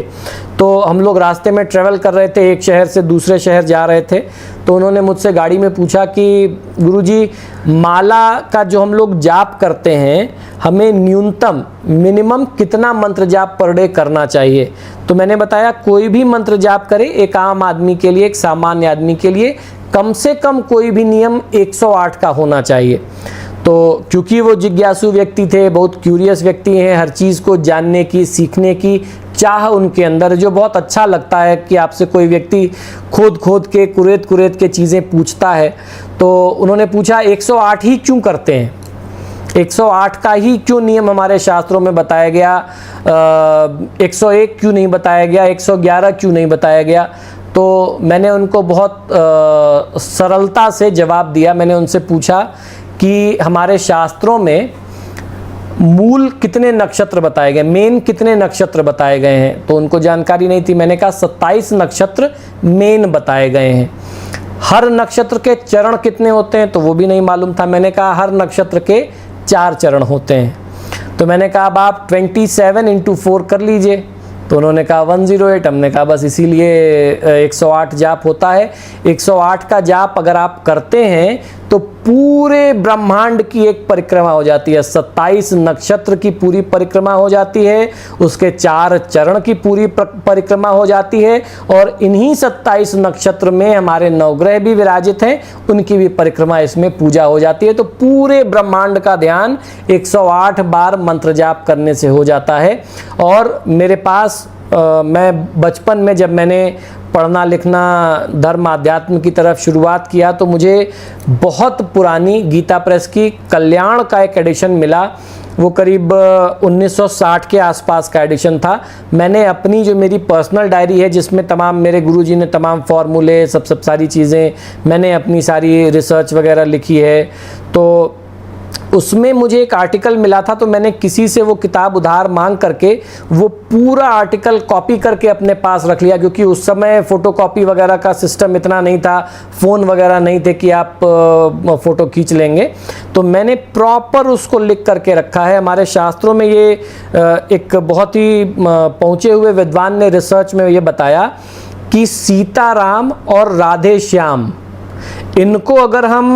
तो हम लोग रास्ते में ट्रैवल कर रहे थे, एक शहर से दूसरे शहर जा रहे थे, तो उन्होंने मुझसे गाड़ी में पूछा कि गुरुजी माला का जो हम लोग जाप करते हैं हमें न्यूनतम मिनिमम कितना मंत्र जाप पर डे करना चाहिए। तो मैंने बताया कोई भी मंत्र जाप करे, एक आम आदमी के लिए, एक सामान्य आदमी के लिए कम से कम कोई भी नियम 108 का होना चाहिए। तो क्योंकि वो जिज्ञासु व्यक्ति थे, बहुत क्यूरियस व्यक्ति हैं, हर चीज़ को जानने की, सीखने की चाह उनके अंदर, जो बहुत अच्छा लगता है कि आपसे कोई व्यक्ति खोद खोद के कुरेद के चीज़ें पूछता है। तो उन्होंने पूछा 108 ही क्यों करते हैं, 108 का ही क्यों नियम हमारे शास्त्रों में बताया गया, 101 क्यों नहीं बताया गया, 111 क्यों नहीं बताया गया। तो मैंने उनको बहुत सरलता से जवाब दिया। मैंने उनसे पूछा कि हमारे शास्त्रों में मूल कितने नक्षत्र बताए गए, मेन कितने नक्षत्र बताए गए हैं। तो उनको जानकारी नहीं थी। मैंने कहा 27 नक्षत्र मेन बताए गए हैं। हर नक्षत्र के चरण कितने होते हैं तो वो भी नहीं मालूम था। मैंने कहा हर नक्षत्र के 4 चरण होते हैं। तो मैंने कहा अब आप 27 × 4 कर लीजिए। तो उन्होंने कहा 108। हमने कहा बस इसीलिए 108 जाप होता है। 108 का जाप अगर आप करते हैं तो पूरे ब्रह्मांड की एक परिक्रमा हो जाती है। 27 नक्षत्र की पूरी परिक्रमा हो जाती है, उसके 4 चरण की पूरी परिक्रमा हो जाती है, और इन्हीं 27 नक्षत्र में हमारे नवग्रह भी विराजित हैं, उनकी भी परिक्रमा इसमें पूजा हो जाती है। तो पूरे ब्रह्मांड का ध्यान 108 बार मंत्र जाप करने से हो जाता है। और मेरे पास मैं बचपन में जब मैंने पढ़ना लिखना धर्म अध्यात्म की तरफ शुरुआत किया तो मुझे बहुत पुरानी गीता प्रेस की कल्याण का एक एडिशन मिला। वो करीब 1960 के आसपास का एडिशन था। मैंने अपनी जो मेरी पर्सनल डायरी है जिसमें तमाम मेरे गुरुजी ने तमाम फॉर्मूले सब सारी चीज़ें, मैंने अपनी सारी रिसर्च वगैरह लिखी है, तो उसमें मुझे एक आर्टिकल मिला था। तो मैंने किसी से वो किताब उधार मांग करके वो पूरा आर्टिकल कॉपी करके अपने पास रख लिया, क्योंकि उस समय फ़ोटोकॉपी वगैरह का सिस्टम इतना नहीं था, फ़ोन वगैरह नहीं थे कि आप फ़ोटो खींच लेंगे। तो मैंने प्रॉपर उसको लिख करके रखा है। हमारे शास्त्रों में ये एक बहुत ही पहुँचे हुए विद्वान ने रिसर्च में ये बताया कि सीताराम और राधे श्याम, इनको अगर हम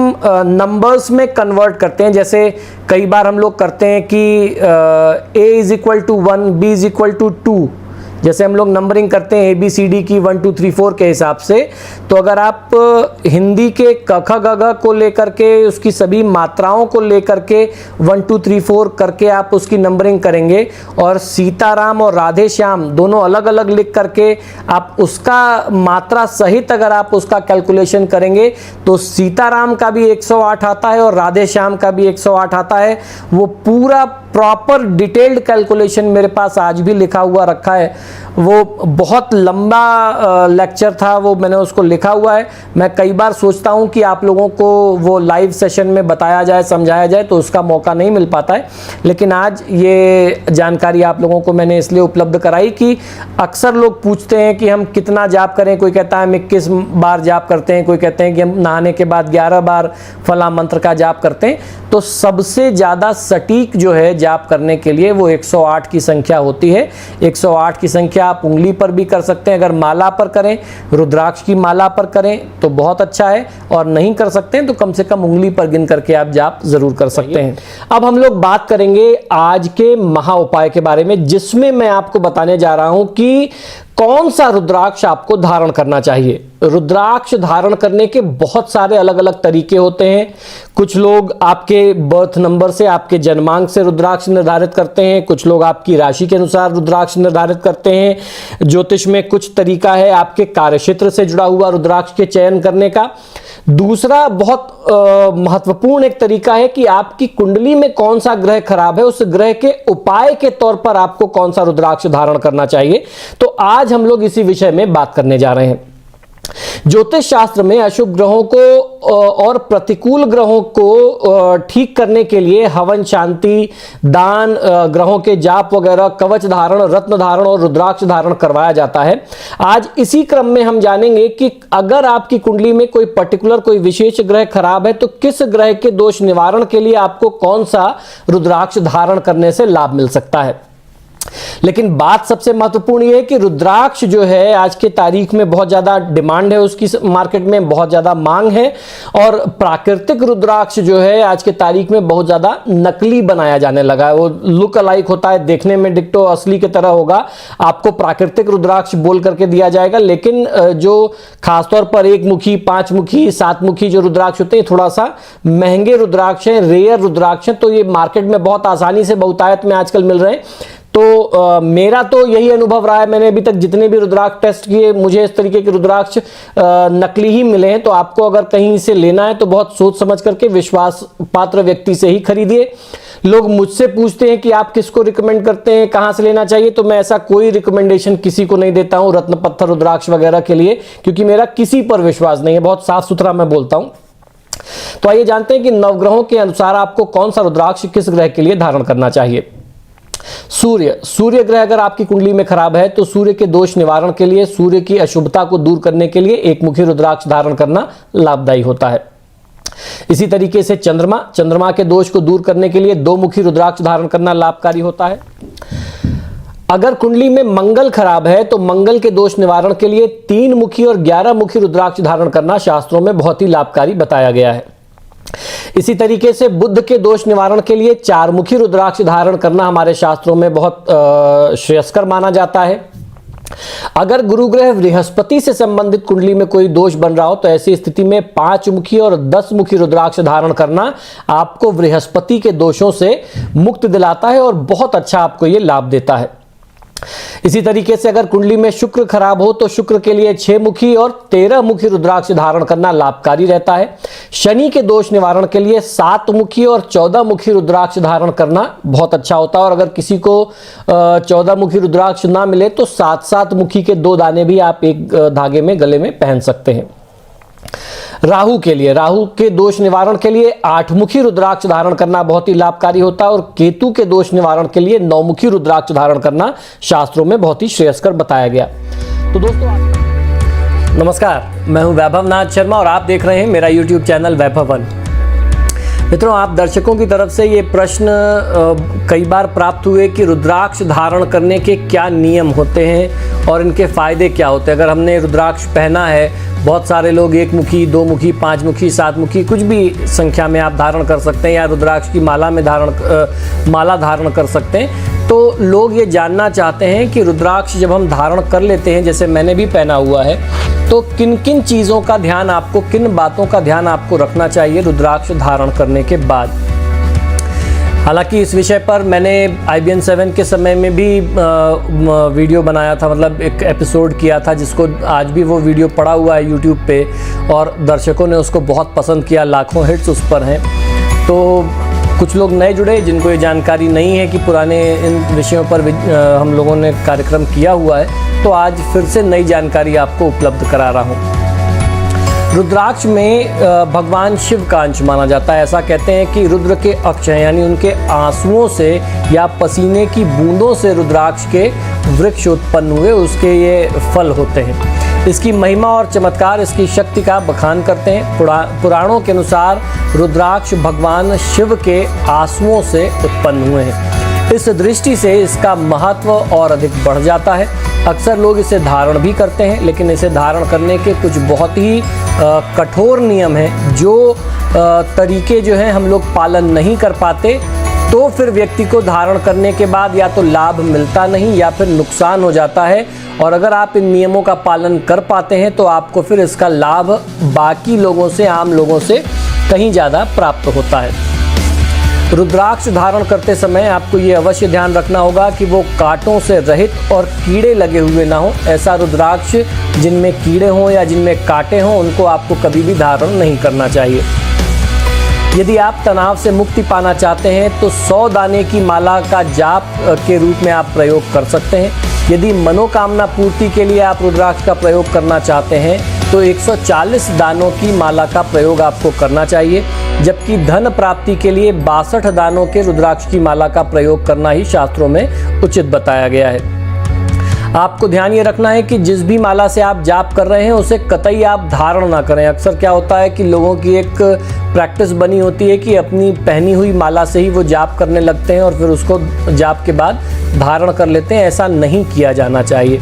नंबर्स में कन्वर्ट करते हैं, जैसे कई बार हम लोग करते हैं कि A = 1, B = 2, जैसे हम लोग नंबरिंग करते हैं ABCD की 1 2 3 4 के हिसाब से। तो अगर आप हिंदी के क ख ग घ को लेकर के उसकी सभी मात्राओं को लेकर के 1 2 3 4 करके आप उसकी नंबरिंग करेंगे, और सीताराम और राधे श्याम दोनों अलग अलग लिख करके आप उसका मात्रा सहित अगर आप उसका कैलकुलेशन करेंगे तो सीताराम का भी 108 आता है और राधे श्याम का भी 108 आता है। वो पूरा प्रॉपर डिटेल्ड कैलकुलेशन मेरे पास आज भी लिखा हुआ रखा है। वो बहुत लंबा लेक्चर था, वो मैंने उसको लिखा हुआ है। मैं कई बार सोचता हूँ कि आप लोगों को वो लाइव सेशन में बताया जाए, समझाया जाए, तो उसका मौका नहीं मिल पाता है। लेकिन आज ये जानकारी आप लोगों को मैंने इसलिए उपलब्ध कराई कि अक्सर लोग पूछते हैं कि हम कितना जाप करें। कोई कहता है हम 21 बार जाप करते हैं, कोई कहते हैं कि हम नहाने के बाद 11 बार फला मंत्र का जाप करते हैं। तो सबसे ज़्यादा सटीक जो है जाप करने के लिए वो 108 की संख्या होती है। 108 की संख्या आप उंगली पर भी कर सकते हैं। अगर माला पर करें, रुद्राक्ष की माला पर करें तो बहुत अच्छा है, और नहीं कर सकते हैं तो कम से कम उंगली पर गिन करके आप जाप जरूर कर सकते हैं। अब हम लोग बात करेंगे आज के महा उपाय के बारे में, जिसमें मैं आपको बताने जा रहा हूं कि कौन सा रुद्राक्ष आपको धारण करना चाहिए। रुद्राक्ष धारण करने के बहुत सारे अलग अलग तरीके होते हैं। कुछ लोग आपके बर्थ नंबर से, आपके जन्मांक से रुद्राक्ष निर्धारित करते हैं, कुछ लोग आपकी राशि के अनुसार रुद्राक्ष निर्धारित करते हैं। ज्योतिष में कुछ तरीका है आपके कार्यक्षेत्र से जुड़ा हुआ रुद्राक्ष के चयन करने का। दूसरा बहुत महत्वपूर्ण एक तरीका है कि आपकी कुंडली में कौन सा ग्रह खराब है, उस ग्रह के उपाय के तौर पर आपको कौन सा रुद्राक्ष धारण करना चाहिए। तो आज हम लोग इसी विषय में बात करने जा रहे हैं। ज्योतिष शास्त्र में अशुभ ग्रहों को और प्रतिकूल ग्रहों को ठीक करने के लिए हवन, शांति, दान, ग्रहों के जाप वगैरह, कवच धारण, रत्न धारण और रुद्राक्ष धारण करवाया जाता है। आज इसी क्रम में हम जानेंगे कि अगर आपकी कुंडली में कोई पर्टिकुलर, कोई विशेष ग्रह खराब है तो किस ग्रह के दोष निवारण के लिए आपको कौन सा रुद्राक्ष धारण करने से लाभ मिल सकता है। लेकिन बात सबसे महत्वपूर्ण यह है कि रुद्राक्ष जो है आज के तारीख में बहुत ज्यादा डिमांड है, उसकी मार्केट में बहुत ज्यादा मांग है, और प्राकृतिक रुद्राक्ष जो है आज के तारीख में बहुत ज्यादा नकली बनाया जाने लगा है। वो लुक अलाइक होता है, देखने में डिक्टो असली की तरह होगा, आपको प्राकृतिक रुद्राक्ष बोल करके दिया जाएगा। लेकिन जो खासतौर पर 1 मुखी, 5 मुखी, 7 मुखी जो रुद्राक्ष होते हैं थोड़ा सा महंगे रुद्राक्ष हैं, रेयर रुद्राक्ष हैं, तो ये मार्केट में बहुत आसानी से बहुतायत में आजकल मिल रहे हैं। तो मेरा तो यही अनुभव रहा है, मैंने अभी तक जितने भी रुद्राक्ष टेस्ट किए मुझे इस तरीके के रुद्राक्ष नकली ही मिले हैं। तो आपको अगर कहीं से लेना है तो बहुत सोच समझ करके विश्वास पात्र व्यक्ति से ही खरीदिए। लोग मुझसे पूछते हैं कि आप किसको रिकमेंड करते हैं, कहां से लेना चाहिए, तो मैं ऐसा कोई रिकमेंडेशन किसी को नहीं देता हूं रत्न पत्थर रुद्राक्ष वगैरह के लिए, क्योंकि मेरा किसी पर विश्वास नहीं है। बहुत साफ सुथरा मैं बोलता हूं। तो आइए जानते हैं कि नवग्रहों के अनुसार आपको कौन सा रुद्राक्ष किस ग्रह के लिए धारण करना चाहिए। सूर्य ग्रह अगर आपकी कुंडली में खराब है तो सूर्य के दोष निवारण के लिए, सूर्य की अशुभता को दूर करने के लिए एक मुखी रुद्राक्ष धारण करना लाभदायी होता है। इसी तरीके से चंद्रमा के दोष को दूर करने के लिए दो मुखी रुद्राक्ष धारण करना लाभकारी होता है। अगर कुंडली में मंगल खराब है तो मंगल के दोष निवारण के लिए 3 मुखी और 11 मुखी रुद्राक्ष धारण करना शास्त्रों में बहुत ही लाभकारी बताया गया है। इसी तरीके से बुध के दोष निवारण के लिए 4 मुखी रुद्राक्ष धारण करना हमारे शास्त्रों में बहुत श्रेयस्कर माना जाता है। अगर गुरु ग्रह बृहस्पति से संबंधित कुंडली में कोई दोष बन रहा हो तो ऐसी स्थिति में 5 मुखी और 10 मुखी रुद्राक्ष धारण करना आपको बृहस्पति के दोषों से मुक्त दिलाता है और बहुत अच्छा आपको यह लाभ देता है। इसी तरीके से अगर कुंडली में शुक्र खराब हो तो शुक्र के लिए 6 मुखी और 13 मुखी रुद्राक्ष धारण करना लाभकारी रहता है। शनि के दोष निवारण के लिए 7 मुखी और 14 मुखी रुद्राक्ष धारण करना बहुत अच्छा होता है। और अगर किसी को 14 मुखी रुद्राक्ष ना मिले तो 7-7 मुखी के 2 दाने भी आप एक धागे में गले में पहन सकते हैं। राहु के दोष निवारण के लिए 8 मुखी रुद्राक्ष धारण करना बहुत ही लाभकारी होता है। और केतु के दोष निवारण के लिए 9 मुखी रुद्राक्ष धारण करना शास्त्रों में बहुत ही श्रेयस्कर बताया गया। तो दोस्तों नमस्कार, मैं हूं वैभव नाथ शर्मा और आप देख रहे हैं मेरा YouTube चैनल वैभव वन। मित्रों, आप दर्शकों की तरफ से ये प्रश्न कई बार प्राप्त हुए कि रुद्राक्ष धारण करने के क्या नियम होते हैं और इनके फायदे क्या होते हैं। अगर हमने रुद्राक्ष पहना है, बहुत सारे लोग 1 मुखी, 2 मुखी, 5 मुखी, 7 मुखी कुछ भी संख्या में आप धारण कर सकते हैं या रुद्राक्ष की माला में माला धारण कर सकते हैं। तो लोग ये जानना चाहते हैं कि रुद्राक्ष जब हम धारण कर लेते हैं, जैसे मैंने भी पहना हुआ है, तो किन किन चीज़ों का ध्यान आपको, किन बातों का ध्यान आपको रखना चाहिए रुद्राक्ष धारण करने के बाद। हालांकि इस विषय पर मैंने IBN 7 के समय में भी वीडियो बनाया था, मतलब एक एपिसोड किया था, जिसको आज भी वो वीडियो पड़ा हुआ है YouTube पे और दर्शकों ने उसको बहुत पसंद किया, लाखों हिट्स उस पर हैं। तो कुछ लोग नए जुड़े जिनको ये जानकारी नहीं है कि पुराने इन विषयों पर हम लोगों ने कार्यक्रम किया हुआ है, तो आज फिर से नई जानकारी आपको उपलब्ध करा रहा हूँ। रुद्राक्ष में भगवान शिव का अंश माना जाता है। ऐसा कहते हैं कि रुद्र के अक्ष हैं, यानी उनके आंसुओं से या पसीने की बूंदों से रुद्राक्ष के वृक्ष उत्पन्न हुए, उसके ये फल होते हैं। इसकी महिमा और चमत्कार, इसकी शक्ति का बखान करते हैं। पुराणों के अनुसार रुद्राक्ष भगवान शिव के आंसुओं से उत्पन्न हुए हैं। इस दृष्टि से इसका महत्व और अधिक बढ़ जाता है। अक्सर लोग इसे धारण भी करते हैं, लेकिन इसे धारण करने के कुछ बहुत ही कठोर नियम हैं, जो तरीके जो हैं हम लोग पालन नहीं कर पाते, तो फिर व्यक्ति को धारण करने के बाद या तो लाभ मिलता नहीं या फिर नुकसान हो जाता है। और अगर आप इन नियमों का पालन कर पाते हैं तो आपको फिर इसका लाभ बाकी लोगों से, आम लोगों से कहीं ज़्यादा प्राप्त होता है। रुद्राक्ष धारण करते समय आपको ये अवश्य ध्यान रखना होगा कि वो कांटों से रहित और कीड़े लगे हुए ना हो। ऐसा रुद्राक्ष जिनमें कीड़े हों या जिनमें कांटे हों, उनको आपको कभी भी धारण नहीं करना चाहिए। यदि आप तनाव से मुक्ति पाना चाहते हैं तो 100 दाने की माला का जाप के रूप में आप प्रयोग कर सकते हैं। यदि मनोकामना पूर्ति के लिए आप रुद्राक्ष का प्रयोग करना चाहते हैं तो 140 दानों की माला का प्रयोग आपको करना चाहिए, जबकि धन प्राप्ति के लिए 62 दानों के रुद्राक्ष की माला का प्रयोग करना ही शास्त्रों में उचित बताया गया है। आपको ध्यान ये रखना है कि जिस भी माला से आप जाप कर रहे हैं उसे कतई आप धारण ना करें। अक्सर क्या होता है कि लोगों की एक प्रैक्टिस बनी होती है कि अपनी पहनी हुई माला से ही वो जाप करने लगते हैं और फिर उसको जाप के बाद धारण कर लेते हैं। ऐसा नहीं किया जाना चाहिए।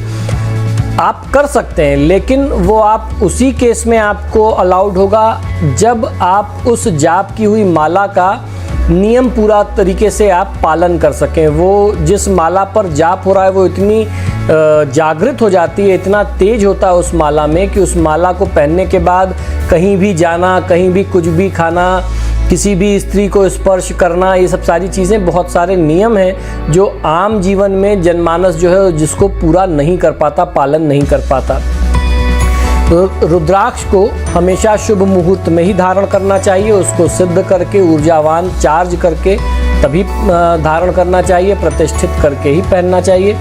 आप कर सकते हैं, लेकिन वो आप उसी केस में आपको अलाउड होगा जब आप उस जाप की हुई माला का नियम पूरा तरीके से आप पालन कर सकें। वो जिस माला पर जाप हो रहा है वो इतनी जागृत हो जाती है, इतना तेज होता है उस माला में कि उस माला को पहनने के बाद कहीं भी जाना, कहीं भी कुछ भी खाना, किसी भी स्त्री को स्पर्श करना, ये सब सारी चीज़ें, बहुत सारे नियम हैं जो आम जीवन में जनमानस जो है जिसको पूरा नहीं कर पाता, पालन नहीं कर पाता। रुद्राक्ष को हमेशा शुभ मुहूर्त में ही धारण करना चाहिए, उसको सिद्ध करके, ऊर्जावान चार्ज करके तभी धारण करना चाहिए, प्रतिष्ठित करके ही पहनना चाहिए।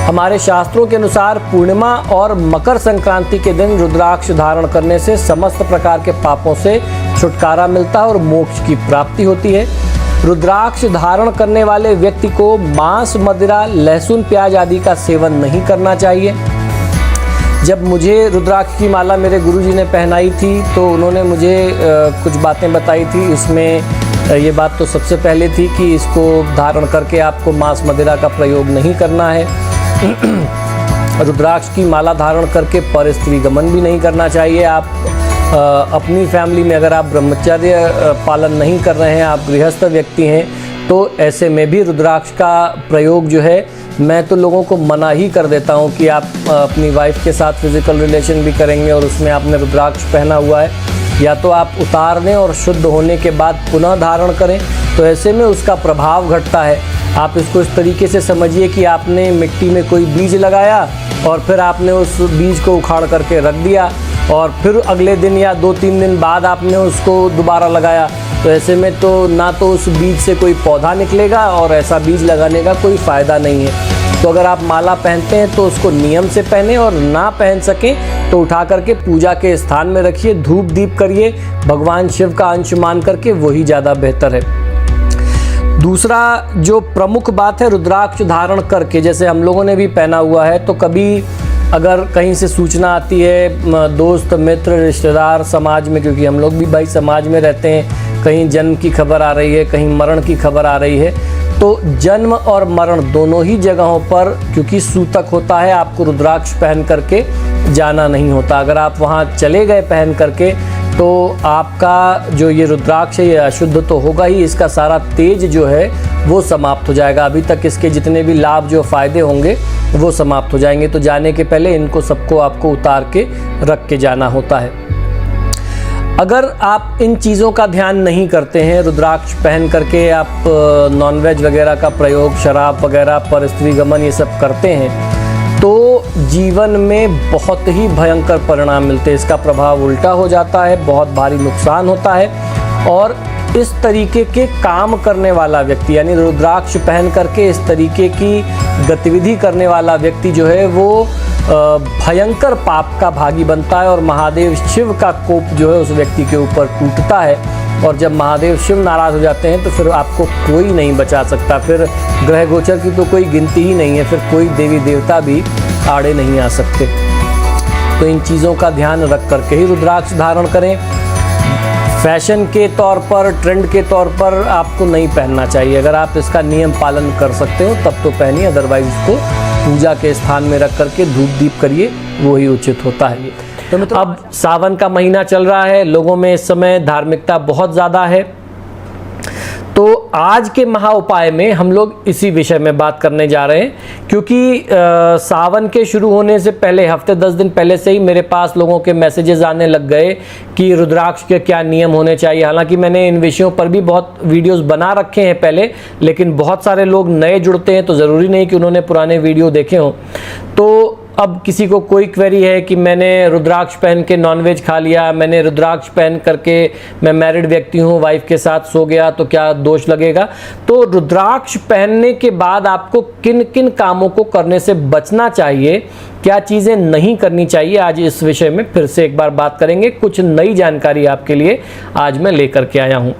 हमारे शास्त्रों के अनुसार पूर्णिमा और मकर संक्रांति के दिन रुद्राक्ष धारण करने से समस्त प्रकार के पापों से छुटकारा मिलता है और मोक्ष की प्राप्ति होती है। रुद्राक्ष धारण करने वाले व्यक्ति को मांस, मदिरा, लहसुन, प्याज आदि का सेवन नहीं करना चाहिए। जब मुझे रुद्राक्ष की माला मेरे गुरुजी ने पहनाई थी तो उन्होंने मुझे कुछ बातें बताई थी। इसमें ये बात तो सबसे पहले थी कि इसको धारण करके आपको मांस, मदिरा का प्रयोग नहीं करना है। रुद्राक्ष की माला धारण करके पर स्त्री गमन भी नहीं करना चाहिए। आप अपनी फैमिली में अगर आप ब्रह्मचर्य पालन नहीं कर रहे हैं, आप गृहस्थ व्यक्ति हैं, तो ऐसे में भी रुद्राक्ष का प्रयोग जो है मैं तो लोगों को मना ही कर देता हूं कि आप अपनी वाइफ के साथ फिजिकल रिलेशन भी करेंगे और उसमें आपने रुद्राक्ष पहना हुआ है, या तो आप उतार दें और शुद्ध होने के बाद पुनः धारण करें, तो ऐसे में उसका प्रभाव घटता है। आप इसको इस तरीके से समझिए कि आपने मिट्टी में कोई बीज लगाया और फिर आपने उस बीज को उखाड़ करके रख दिया और फिर अगले दिन या 2-3 दिन बाद आपने उसको दोबारा लगाया, तो ऐसे में तो ना तो उस बीज से कोई पौधा निकलेगा और ऐसा बीज लगाने का कोई फ़ायदा नहीं है। तो अगर आप माला पहनते हैं तो उसको नियम से पहने, और ना पहन सकें तो उठा करके पूजा के स्थान में रखिए, धूप दीप करिए, भगवान शिव का अंश मान करके, वही ज़्यादा बेहतर है। दूसरा जो प्रमुख बात है, रुद्राक्ष धारण करके, जैसे हम लोगों ने भी पहना हुआ है, तो कभी अगर कहीं से सूचना आती है, दोस्त, मित्र, रिश्तेदार, समाज में, क्योंकि हम लोग भी भाई समाज में रहते हैं, कहीं जन्म की खबर आ रही है, कहीं मरण की खबर आ रही है, तो जन्म और मरण दोनों ही जगहों पर क्योंकि सूतक होता है, आपको रुद्राक्ष पहन करके जाना नहीं होता। अगर आप वहाँ चले गए पहन करके तो आपका जो ये रुद्राक्ष है ये अशुद्ध तो होगा ही, इसका सारा तेज जो है वो समाप्त हो जाएगा। अभी तक इसके जितने भी लाभ जो फ़ायदे होंगे वो समाप्त हो जाएंगे। तो जाने के पहले इनको सबको आपको उतार के रख के जाना होता है। अगर आप इन चीज़ों का ध्यान नहीं करते हैं, रुद्राक्ष पहन करके आप नॉनवेज वगैरह का प्रयोग, शराब वगैरह, पर स्त्री गमन ये सब करते हैं, तो जीवन में बहुत ही भयंकर परिणाम मिलते हैं। इसका प्रभाव उल्टा हो जाता है, बहुत भारी नुकसान होता है। और इस तरीके के काम करने वाला व्यक्ति, यानी रुद्राक्ष पहन करके इस तरीके की गतिविधि करने वाला व्यक्ति जो है वो भयंकर पाप का भागी बनता है और महादेव शिव का कोप जो है उस व्यक्ति के ऊपर टूटता है। और जब महादेव शिव नाराज़ हो जाते हैं तो फिर आपको कोई नहीं बचा सकता, फिर ग्रह गोचर की तो कोई गिनती ही नहीं है, फिर कोई देवी देवता भी आड़े नहीं आ सकते। तो इन चीज़ों का ध्यान रख करके ही रुद्राक्ष धारण करें। फैशन के तौर पर, ट्रेंड के तौर पर आपको नहीं पहनना चाहिए। अगर आप इसका नियम पालन कर सकते हो तब तो पहनिए, अदरवाइज इसको पूजा के स्थान में रख करके धूप दीप करिए, वो ही उचित होता है। तो मतलब अब सावन का महीना चल रहा है, लोगों में इस समय धार्मिकता बहुत ज़्यादा है, तो आज के महा उपाय में हम लोग इसी विषय में बात करने जा रहे हैं। क्योंकि सावन के शुरू होने से पहले, हफ्ते 10 दिन पहले से ही मेरे पास लोगों के मैसेजेस आने लग गए कि रुद्राक्ष के क्या नियम होने चाहिए। हालांकि मैंने इन विषयों पर भी बहुत वीडियोस बना रखे हैं पहले, लेकिन बहुत सारे लोग नए जुड़ते हैं तो ज़रूरी नहीं कि उन्होंने पुराने वीडियो देखे हों। तो अब किसी को कोई क्वेरी है कि मैंने रुद्राक्ष पहन के नॉनवेज खा लिया, मैंने रुद्राक्ष पहन करके, मैं मैरिड व्यक्ति हूँ, वाइफ के साथ सो गया, तो क्या दोष लगेगा? तो रुद्राक्ष पहनने के बाद आपको किन किन कामों को करने से बचना चाहिए, क्या चीज़ें नहीं करनी चाहिए, आज इस विषय में फिर से एक बार बात करेंगे। कुछ नई जानकारी आपके लिए आज मैं लेकर के आया हूँ।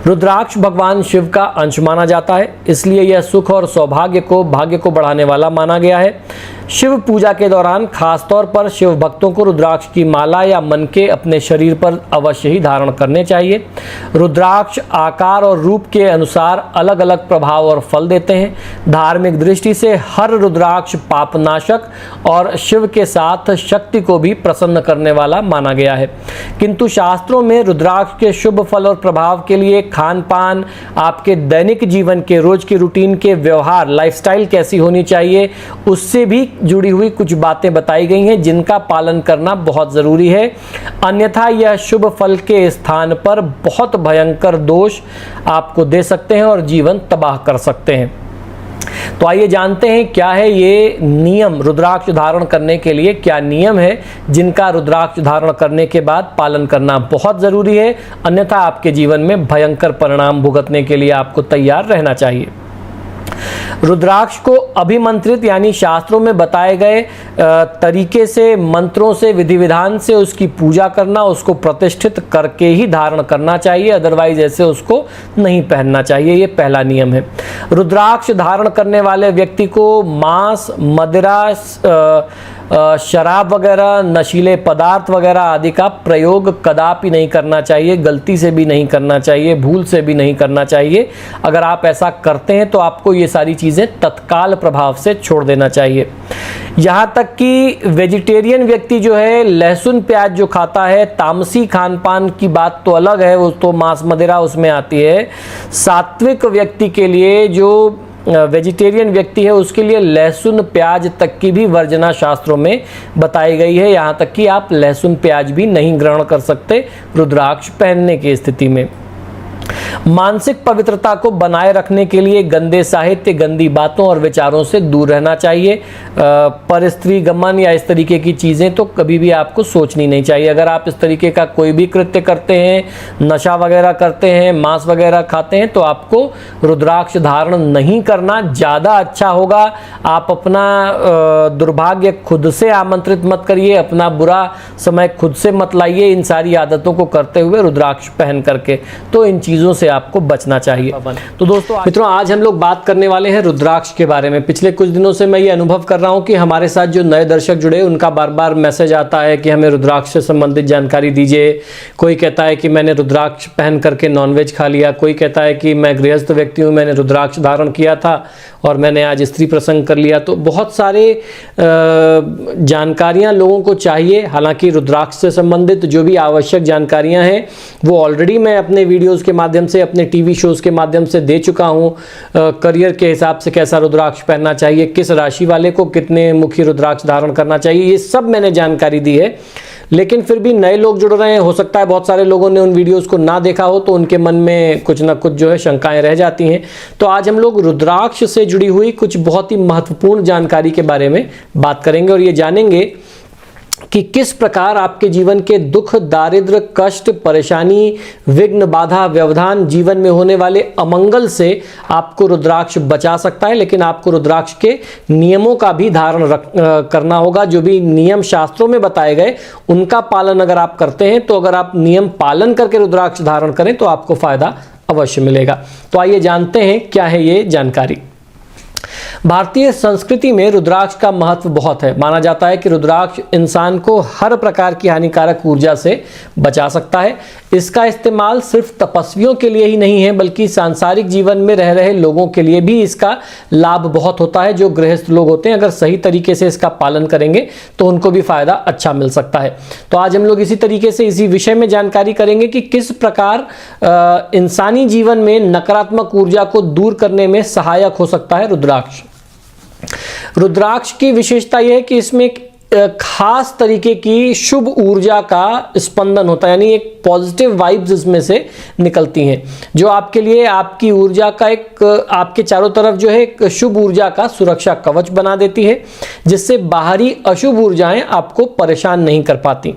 रुद्राक्ष भगवान शिव का अंश माना जाता है, इसलिए यह सुख और सौभाग्य को, भाग्य को बढ़ाने वाला माना गया है। शिव पूजा के दौरान खासतौर पर शिव भक्तों को रुद्राक्ष की माला या मनके अपने शरीर पर अवश्य ही धारण करने चाहिए। रुद्राक्ष आकार और रूप के अनुसार अलग अलग प्रभाव और फल देते हैं। धार्मिक दृष्टि से हर रुद्राक्ष पापनाशक और शिव के साथ शक्ति को भी प्रसन्न करने वाला माना गया है। किंतु शास्त्रों में रुद्राक्ष के शुभ फल और प्रभाव के लिए खान पान, आपके दैनिक जीवन के रोज की रूटीन के व्यवहार, लाइफस्टाइल कैसी होनी चाहिए, उससे भी जुड़ी हुई कुछ बातें बताई गई हैं जिनका पालन करना बहुत ज़रूरी है। अन्यथा यह शुभ फल के स्थान पर बहुत भयंकर दोष आपको दे सकते हैं और जीवन तबाह कर सकते हैं। तो आइए जानते हैं क्या है ये नियम, रुद्राक्ष धारण करने के लिए क्या नियम है जिनका रुद्राक्ष धारण करने के बाद पालन करना बहुत ज़रूरी है, अन्यथा आपके जीवन में भयंकर परिणाम भुगतने के लिए आपको तैयार रहना चाहिए। रुद्राक्ष को अभिमंत्रित यानी शास्त्रों में बताए गए तरीके से, मंत्रों से, विधि विधान से उसकी पूजा करना, उसको प्रतिष्ठित करके ही धारण करना चाहिए, अदरवाइज ऐसे उसको नहीं पहनना चाहिए। ये पहला नियम है। रुद्राक्ष धारण करने वाले व्यक्ति को मांस, मदिरा, शराब वगैरह, नशीले पदार्थ वगैरह आदि का प्रयोग कदापि नहीं करना चाहिए, गलती से भी नहीं करना चाहिए, भूल से भी नहीं करना चाहिए। अगर आप ऐसा करते हैं तो आपको ये सारी चीज़ें तत्काल प्रभाव से छोड़ देना चाहिए। यहाँ तक कि वेजिटेरियन व्यक्ति जो है, लहसुन प्याज जो खाता है, तामसी खान पान की बात तो अलग है, वो तो मांस मदिरा उसमें आती है। सात्विक व्यक्ति के लिए, जो वेजिटेरियन व्यक्ति है, उसके लिए लहसुन प्याज तक की भी वर्जना शास्त्रों में बताई गई है। यहाँ तक कि आप लहसुन प्याज भी नहीं ग्रहण कर सकते रुद्राक्ष पहनने की स्थिति में। मानसिक पवित्रता को बनाए रखने के लिए गंदे साहित्य, गंदी बातों और विचारों से दूर रहना चाहिए। पर स्त्री गमन या इस तरीके की चीज़ें तो कभी भी आपको सोचनी नहीं चाहिए। अगर आप इस तरीके का कोई भी कृत्य करते हैं, नशा वगैरह करते हैं, मांस वगैरह खाते हैं, तो आपको रुद्राक्ष धारण नहीं करना ज़्यादा अच्छा होगा। आप अपना दुर्भाग्य खुद से आमंत्रित मत करिए, अपना बुरा समय खुद से मत लाइए इन सारी आदतों को करते हुए रुद्राक्ष पहन करके। तो इन चीज़ों से आपको बचना चाहिए। तो दोस्तों मित्रों, आज हम लोग बात करने वाले हैं रुद्राक्ष के बारे में। पिछले कुछ दिनों से मैं ये अनुभव कर रहा हूं कि हमारे साथ जो नए दर्शक जुड़े, उनका बार बार मैसेज आता है कि हमें रुद्राक्ष से संबंधित जानकारी दीजिए। कोई कहता है कि मैंने रुद्राक्ष पहन करके नॉनवेज खा लिया, कोई कहता है कि मैं गृहस्थ व्यक्ति हूँ, मैंने रुद्राक्ष धारण किया था और मैंने आज स्त्री प्रसंग कर लिया। तो बहुत सारे जानकारियाँ लोगों को चाहिए। हालांकि रुद्राक्ष से संबंधित जो भी आवश्यक जानकारियाँ हैं वो ऑलरेडी मैं अपने वीडियोज़ के माध्यम से, अपने टीवी शोज़ के माध्यम से दे चुका हूँ। करियर के हिसाब से कैसा रुद्राक्ष पहनना चाहिए, किस राशि वाले को कितने मुखी रुद्राक्ष धारण करना चाहिए, ये सब मैंने जानकारी दी है। लेकिन फिर भी नए लोग जुड़ रहे हैं, हो सकता है बहुत सारे लोगों ने उन वीडियोस को ना देखा हो, तो उनके मन में कुछ ना कुछ जो है शंकाएं रह जाती हैं। तो आज हम लोग रुद्राक्ष से जुड़ी हुई कुछ बहुत ही महत्वपूर्ण जानकारी के बारे में बात करेंगे और ये जानेंगे कि किस प्रकार आपके जीवन के दुख, दारिद्र्य, कष्ट, परेशानी, विघ्न, बाधा, व्यवधान, जीवन में होने वाले अमंगल से आपको रुद्राक्ष बचा सकता है। लेकिन आपको रुद्राक्ष के नियमों का भी धारण करना होगा। जो भी नियम शास्त्रों में बताए गए उनका पालन अगर आप करते हैं, तो अगर आप नियम पालन करके रुद्राक्ष धारण करें तो आपको फायदा अवश्य मिलेगा। तो आइए जानते हैं क्या है ये जानकारी। भारतीय संस्कृति में रुद्राक्ष का महत्व बहुत है। माना जाता है कि रुद्राक्ष इंसान को हर प्रकार की हानिकारक ऊर्जा से बचा सकता है। इसका इस्तेमाल सिर्फ तपस्वियों के लिए ही नहीं है, बल्कि सांसारिक जीवन में रह रहे लोगों के लिए भी इसका लाभ बहुत होता है। जो गृहस्थ लोग होते हैं, अगर सही तरीके से इसका पालन करेंगे तो उनको भी फायदा अच्छा मिल सकता है। तो आज हम लोग इसी तरीके से इसी विषय में जानकारी करेंगे कि किस प्रकार इंसानी जीवन में नकारात्मक ऊर्जा को दूर करने में सहायक हो सकता है रुद्राक्ष। रुद्राक्ष की विशेषता यह है कि इसमें एक खास तरीके की शुभ ऊर्जा का स्पंदन होता है, यानी एक पॉजिटिव वाइब्स इसमें से निकलती हैं, जो आपके लिए आपकी ऊर्जा का एक, आपके चारों तरफ जो है एक शुभ ऊर्जा का सुरक्षा कवच बना देती है, जिससे बाहरी अशुभ ऊर्जाएं आपको परेशान नहीं कर पाती।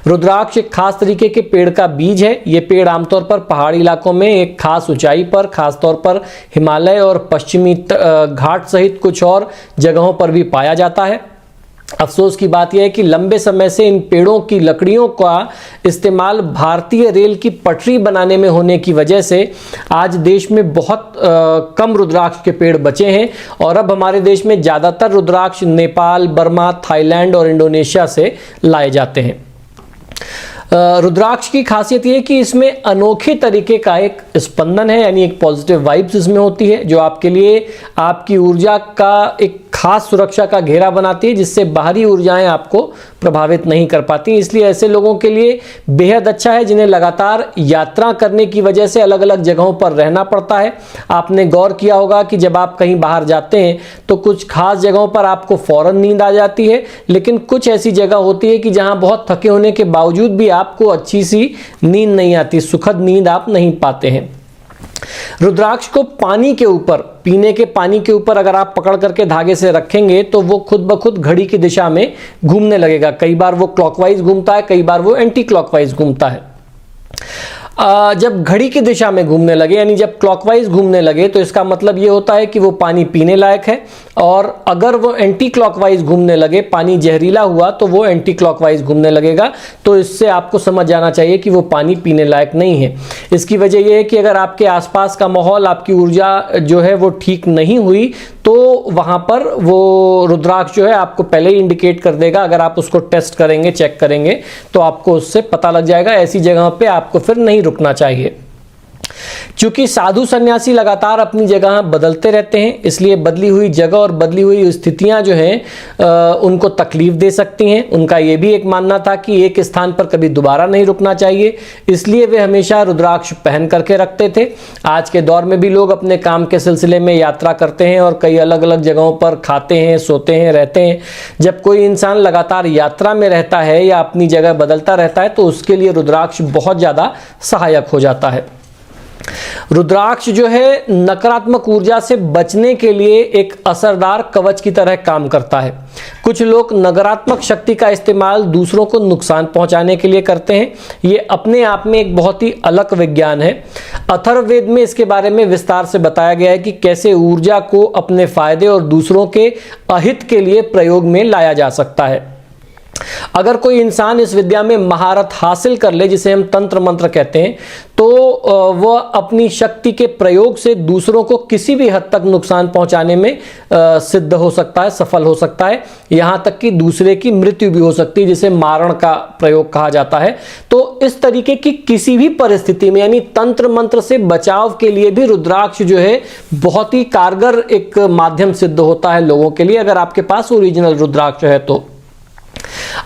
रुद्राक्ष एक खास तरीके के पेड़ का बीज है। ये पेड़ आमतौर पर पहाड़ी इलाकों में एक खास ऊंचाई पर, खासतौर पर हिमालय और पश्चिमी घाट सहित कुछ और जगहों पर भी पाया जाता है। अफसोस की बात यह है कि लंबे समय से इन पेड़ों की लकड़ियों का इस्तेमाल भारतीय रेल की पटरी बनाने में होने की वजह से आज देश में बहुत कम रुद्राक्ष के पेड़ बचे हैं और अब हमारे देश में ज़्यादातर रुद्राक्ष नेपाल, बर्मा, थाईलैंड और इंडोनेशिया से लाए जाते हैं। रुद्राक्ष की खासियत ये है कि इसमें अनोखे तरीके का एक स्पंदन है, यानी एक पॉजिटिव वाइब्स इसमें होती है जो आपके लिए आपकी ऊर्जा का एक खास सुरक्षा का घेरा बनाती है, जिससे बाहरी ऊर्जाएं आपको प्रभावित नहीं कर पाती। इसलिए ऐसे लोगों के लिए बेहद अच्छा है जिन्हें लगातार यात्रा करने की वजह से अलग अलग जगहों पर रहना पड़ता है। आपने गौर किया होगा कि जब आप कहीं बाहर जाते हैं तो कुछ खास जगहों पर आपको फौरन नींद आ जाती है, लेकिन कुछ ऐसी जगह होती है कि जहां बहुत थके होने के बावजूद भी आपको अच्छी सी नींद नहीं आती, सुखद नींद आप नहीं पाते हैं। रुद्राक्ष को पानी के ऊपर, पीने के पानी के ऊपर अगर आप पकड़ करके धागे से रखेंगे तो वो खुद ब खुद घड़ी की दिशा में घूमने लगेगा। कई बार वो क्लॉकवाइज घूमता है, कई बार वो एंटी क्लॉकवाइज घूमता है। जब घड़ी की दिशा में घूमने लगे, यानी जब क्लॉकवाइज घूमने लगे, तो इसका मतलब ये होता है कि वो पानी पीने लायक है, और अगर वो एंटी क्लॉकवाइज घूमने लगे, पानी जहरीला हुआ, तो वो एंटी क्लॉकवाइज घूमने लगेगा। तो इससे आपको समझ जाना चाहिए कि वो पानी पीने लायक नहीं है। इसकी वजह यह है कि अगर आपके आसपास का माहौल, आपकी ऊर्जा जो है वो ठीक नहीं हुई, तो वहां पर वो रुद्राक्ष जो है आपको पहले ही इंडिकेट कर देगा। अगर आप उसको टेस्ट करेंगे, चेक करेंगे, तो आपको उससे पता लग जाएगा। ऐसी जगह पे आपको फिर नहीं रुकना चाहिए। क्योंकि साधु सन्यासी लगातार अपनी जगह बदलते रहते हैं, इसलिए बदली हुई जगह और बदली हुई स्थितियां जो हैं उनको तकलीफ दे सकती हैं। उनका यह भी एक मानना था कि एक स्थान पर कभी दोबारा नहीं रुकना चाहिए, इसलिए वे हमेशा रुद्राक्ष पहन करके रखते थे। आज के दौर में भी लोग अपने काम के सिलसिले में यात्रा करते हैं और कई अलग अलग जगहों पर खाते हैं, सोते हैं, रहते हैं। जब कोई इंसान लगातार यात्रा में रहता है या अपनी जगह बदलता रहता है तो उसके लिए रुद्राक्ष बहुत ज़्यादा सहायक हो जाता है। रुद्राक्ष जो है नकारात्मक ऊर्जा से बचने के लिए एक असरदार कवच की तरह काम करता है। कुछ लोग नकारात्मक शक्ति का इस्तेमाल दूसरों को नुकसान पहुंचाने के लिए करते हैं। ये अपने आप में एक बहुत ही अलग विज्ञान है। अथर्ववेद में इसके बारे में विस्तार से बताया गया है कि कैसे ऊर्जा को अपने फायदे और दूसरों के अहित के लिए प्रयोग में लाया जा सकता है। अगर कोई इंसान इस विद्या में महारत हासिल कर ले, जिसे हम तंत्र मंत्र कहते हैं, तो वह अपनी शक्ति के प्रयोग से दूसरों को किसी भी हद तक नुकसान पहुंचाने में सिद्ध हो सकता है, सफल हो सकता है। यहां तक कि दूसरे की मृत्यु भी हो सकती है, जिसे मारण का प्रयोग कहा जाता है। तो इस तरीके की किसी भी परिस्थिति में, यानी तंत्र मंत्र से बचाव के लिए भी रुद्राक्ष जो है बहुत ही कारगर एक माध्यम सिद्ध होता है लोगों के लिए, अगर आपके पास ओरिजिनल रुद्राक्ष है तो।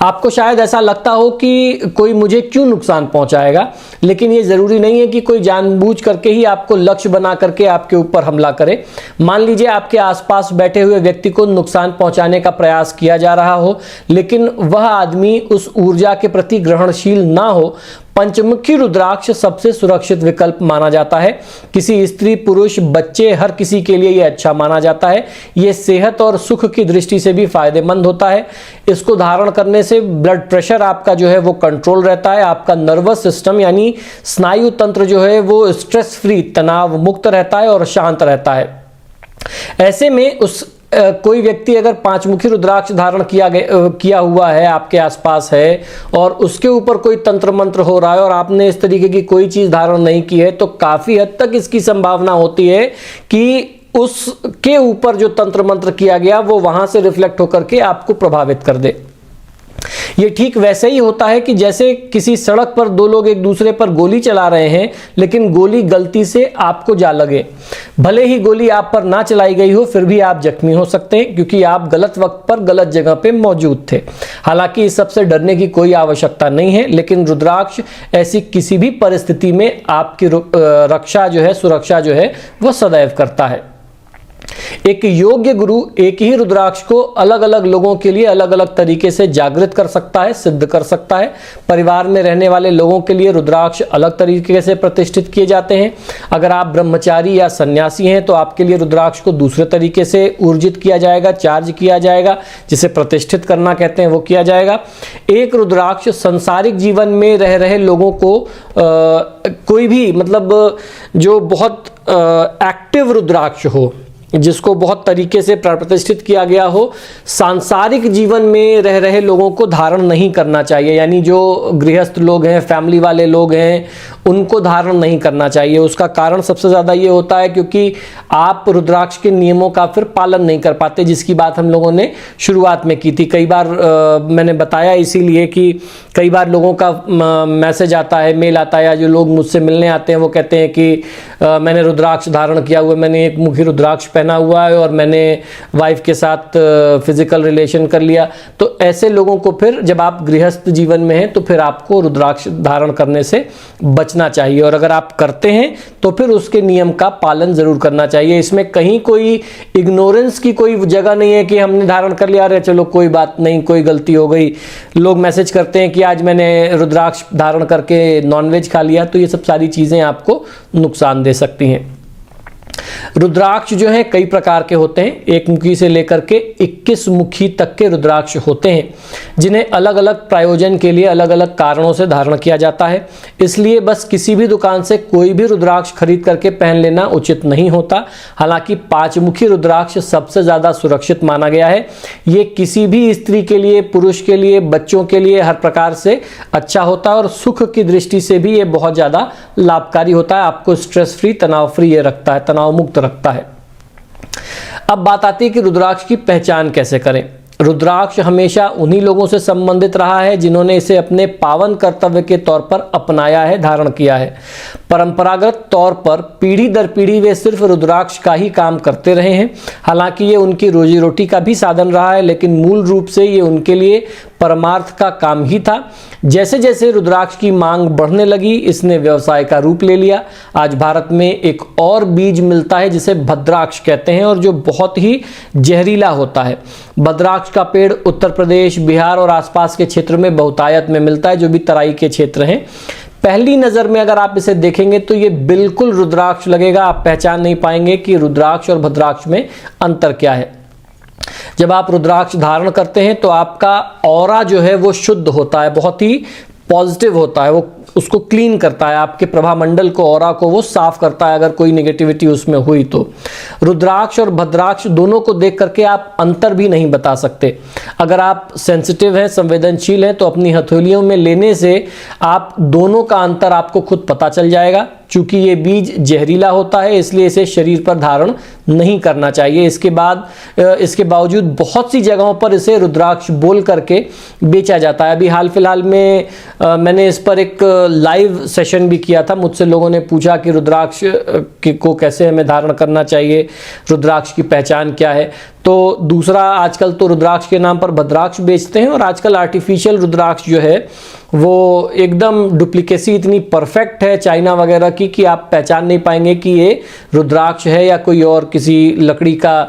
आपको शायद ऐसा लगता हो कि कोई मुझे क्यों नुकसान पहुंचाएगा, लेकिन यह जरूरी नहीं है कि कोई जानबूझ करके ही आपको लक्ष्य बना करके आपके ऊपर हमला करे। मान लीजिए आपके आसपास बैठे हुए व्यक्ति को नुकसान पहुंचाने का प्रयास किया जा रहा हो, लेकिन वह आदमी उस ऊर्जा के प्रति ग्रहणशील ना हो। पंचमुखी रुद्राक्ष सबसे सुरक्षित विकल्प माना जाता है। किसी स्त्री, पुरुष, बच्चे, हर किसी के लिए यह अच्छा माना जाता है। यह सेहत और सुख की दृष्टि से भी फायदेमंद होता है। इसको धारण करने से ब्लड प्रेशर आपका जो है वो कंट्रोल रहता है। आपका नर्वस सिस्टम यानी स्नायु तंत्र जो है वो स्ट्रेस फ्री, तनाव मुक्त रहता है और शांत रहता है। ऐसे में कोई व्यक्ति अगर पांचमुखी रुद्राक्ष धारण किया हुआ है, आपके आसपास है, और उसके ऊपर कोई तंत्र मंत्र हो रहा है और आपने इस तरीके की कोई चीज धारण नहीं की है, तो काफी हद तक इसकी संभावना होती है कि उसके ऊपर जो तंत्र मंत्र किया गया वो वहां से रिफ्लेक्ट होकर के आपको प्रभावित कर दे। ये ठीक वैसे ही होता है कि जैसे किसी सड़क पर दो लोग एक दूसरे पर गोली चला रहे हैं, लेकिन गोली गलती से आपको जा लगे। भले ही गोली आप पर ना चलाई गई हो, फिर भी आप जख्मी हो सकते हैं, क्योंकि आप गलत वक्त पर गलत जगह पे मौजूद थे। हालांकि इस सबसे डरने की कोई आवश्यकता नहीं है, लेकिन रुद्राक्ष ऐसी किसी भी परिस्थिति में आपकी रक्षा जो है, सुरक्षा जो है, वह सदैव करता है। एक योग्य गुरु एक ही रुद्राक्ष को अलग अलग लोगों के लिए अलग अलग तरीके से जागृत कर सकता है, सिद्ध कर सकता है। परिवार में रहने वाले लोगों के लिए रुद्राक्ष अलग तरीके से प्रतिष्ठित किए जाते हैं। अगर आप ब्रह्मचारी या सन्यासी हैं तो आपके लिए रुद्राक्ष को दूसरे तरीके से ऊर्जित किया जाएगा, चार्ज किया जाएगा, जिसे प्रतिष्ठित करना कहते हैं, वो किया जाएगा। एक रुद्राक्ष संसारिक जीवन में रह रहे लोगों को कोई भी मतलब जो बहुत एक्टिव रुद्राक्ष हो, जिसको बहुत तरीके से प्रतिष्ठित किया गया हो, सांसारिक जीवन में रह रहे लोगों को धारण नहीं करना चाहिए। यानी जो गृहस्थ लोग हैं, फैमिली वाले लोग हैं, उनको धारण नहीं करना चाहिए। उसका कारण सबसे ज़्यादा ये होता है क्योंकि आप रुद्राक्ष के नियमों का फिर पालन नहीं कर पाते, जिसकी बात हम लोगों ने शुरुआत में की थी। कई बार मैंने बताया इसीलिए कि कई बार लोगों का मैसेज आता है, मेल आता है, या जो लोग मुझसे मिलने आते हैं वो कहते हैं कि मैंने रुद्राक्ष धारण किया हुआ है, मैंने एक मुखी रुद्राक्ष पहना हुआ है और मैंने वाइफ के साथ फिजिकल रिलेशन कर लिया। तो ऐसे लोगों को फिर जब आप गृहस्थ जीवन में हैं तो फिर आपको रुद्राक्ष धारण करने से बचना चाहिए, और अगर आप करते हैं तो फिर उसके नियम का पालन जरूर करना चाहिए। इसमें कहीं कोई इग्नोरेंस की कोई जगह नहीं है कि हमने धारण कर लिया, अरे चलो कोई बात नहीं, कोई गलती हो गई। लोग मैसेज करते हैं कि आज मैंने रुद्राक्ष धारण करके नॉनवेज खा लिया, तो ये सब सारी चीजें आपको नुकसान दे सकती हैं। रुद्राक्ष जो है कई प्रकार के होते हैं, एक मुखी से लेकर के 21 मुखी तक के रुद्राक्ष होते हैं, जिन्हें अलग अलग प्रयोजन के लिए अलग अलग कारणों से धारण किया जाता है। इसलिए बस किसी भी दुकान से कोई भी रुद्राक्ष खरीद करके पहन लेना उचित नहीं होता। हालांकि 5 मुखी रुद्राक्ष सबसे ज्यादा सुरक्षित माना गया है। ये किसी भी स्त्री के लिए, पुरुष के लिए, बच्चों के लिए हर प्रकार से अच्छा होता है, और सुख की दृष्टि से भी ये बहुत ज्यादा लाभकारी होता है। आपको स्ट्रेस फ्री, तनाव फ्री ये रखता है, तनाव मुक्त रखता है। अब बात आती है कि रुद्राक्ष की पहचान कैसे करें। रुद्राक्ष हमेशा उन्हीं लोगों से संबंधित रहा है जिन्होंने इसे अपने पावन कर्तव्य के तौर पर अपनाया है, धारण किया है। परंपरागत तौर पर पीढ़ी दर पीढ़ी वे सिर्फ रुद्राक्ष का ही काम करते रहे हैं। हालांकि ये उनकी रोजी रोटी का भी साधन रहा है, लेकिन मूल रूप से ये उनके लिए परमार्थ का काम ही था। जैसे जैसे रुद्राक्ष की मांग बढ़ने लगी, इसने व्यवसाय का रूप ले लिया। आज भारत में एक और बीज मिलता है जिसे भद्राक्ष कहते हैं, और जो बहुत ही जहरीला होता है। भद्राक्ष का पेड़ उत्तर प्रदेश, बिहार और आसपास के क्षेत्र में बहुतायत में मिलता है, जो भी तराई के क्षेत्र हैं। पहली नजर में अगर आप इसे देखेंगे तो ये बिल्कुल रुद्राक्ष लगेगा, आप पहचान नहीं पाएंगे कि रुद्राक्ष और भद्राक्ष में अंतर क्या है। जब आप रुद्राक्ष धारण करते हैं तो आपका ऑरा जो है वो शुद्ध होता है, बहुत ही पॉजिटिव होता है, वो उसको क्लीन करता है, आपके प्रभामंडल को, ऑरा को वो साफ करता है अगर कोई नेगेटिविटी उसमें हुई तो। रुद्राक्ष और भद्राक्ष दोनों को देख करके आप अंतर भी नहीं बता सकते। अगर आप सेंसिटिव हैं, संवेदनशील हैं, तो अपनी हथेलियों में लेने से आप दोनों का अंतर आपको खुद पता चल जाएगा। चूंकि ये बीज जहरीला होता है, इसलिए इसे शरीर पर धारण नहीं करना चाहिए। इसके बावजूद बहुत सी जगहों पर इसे रुद्राक्ष बोल करके बेचा जाता है। अभी हाल फिलहाल में मैंने इस पर एक लाइव सेशन भी किया था। मुझसे लोगों ने पूछा कि रुद्राक्ष को कैसे हमें धारण करना चाहिए, रुद्राक्ष की पहचान क्या है। तो दूसरा, आजकल तो रुद्राक्ष के नाम पर भद्राक्ष बेचते हैं, और आजकल आर्टिफिशियल रुद्राक्ष जो है वो एकदम डुप्लीकेसी इतनी परफेक्ट है चाइना वगैरह की कि आप पहचान नहीं पाएंगे कि ये रुद्राक्ष है या कोई और किसी लकड़ी का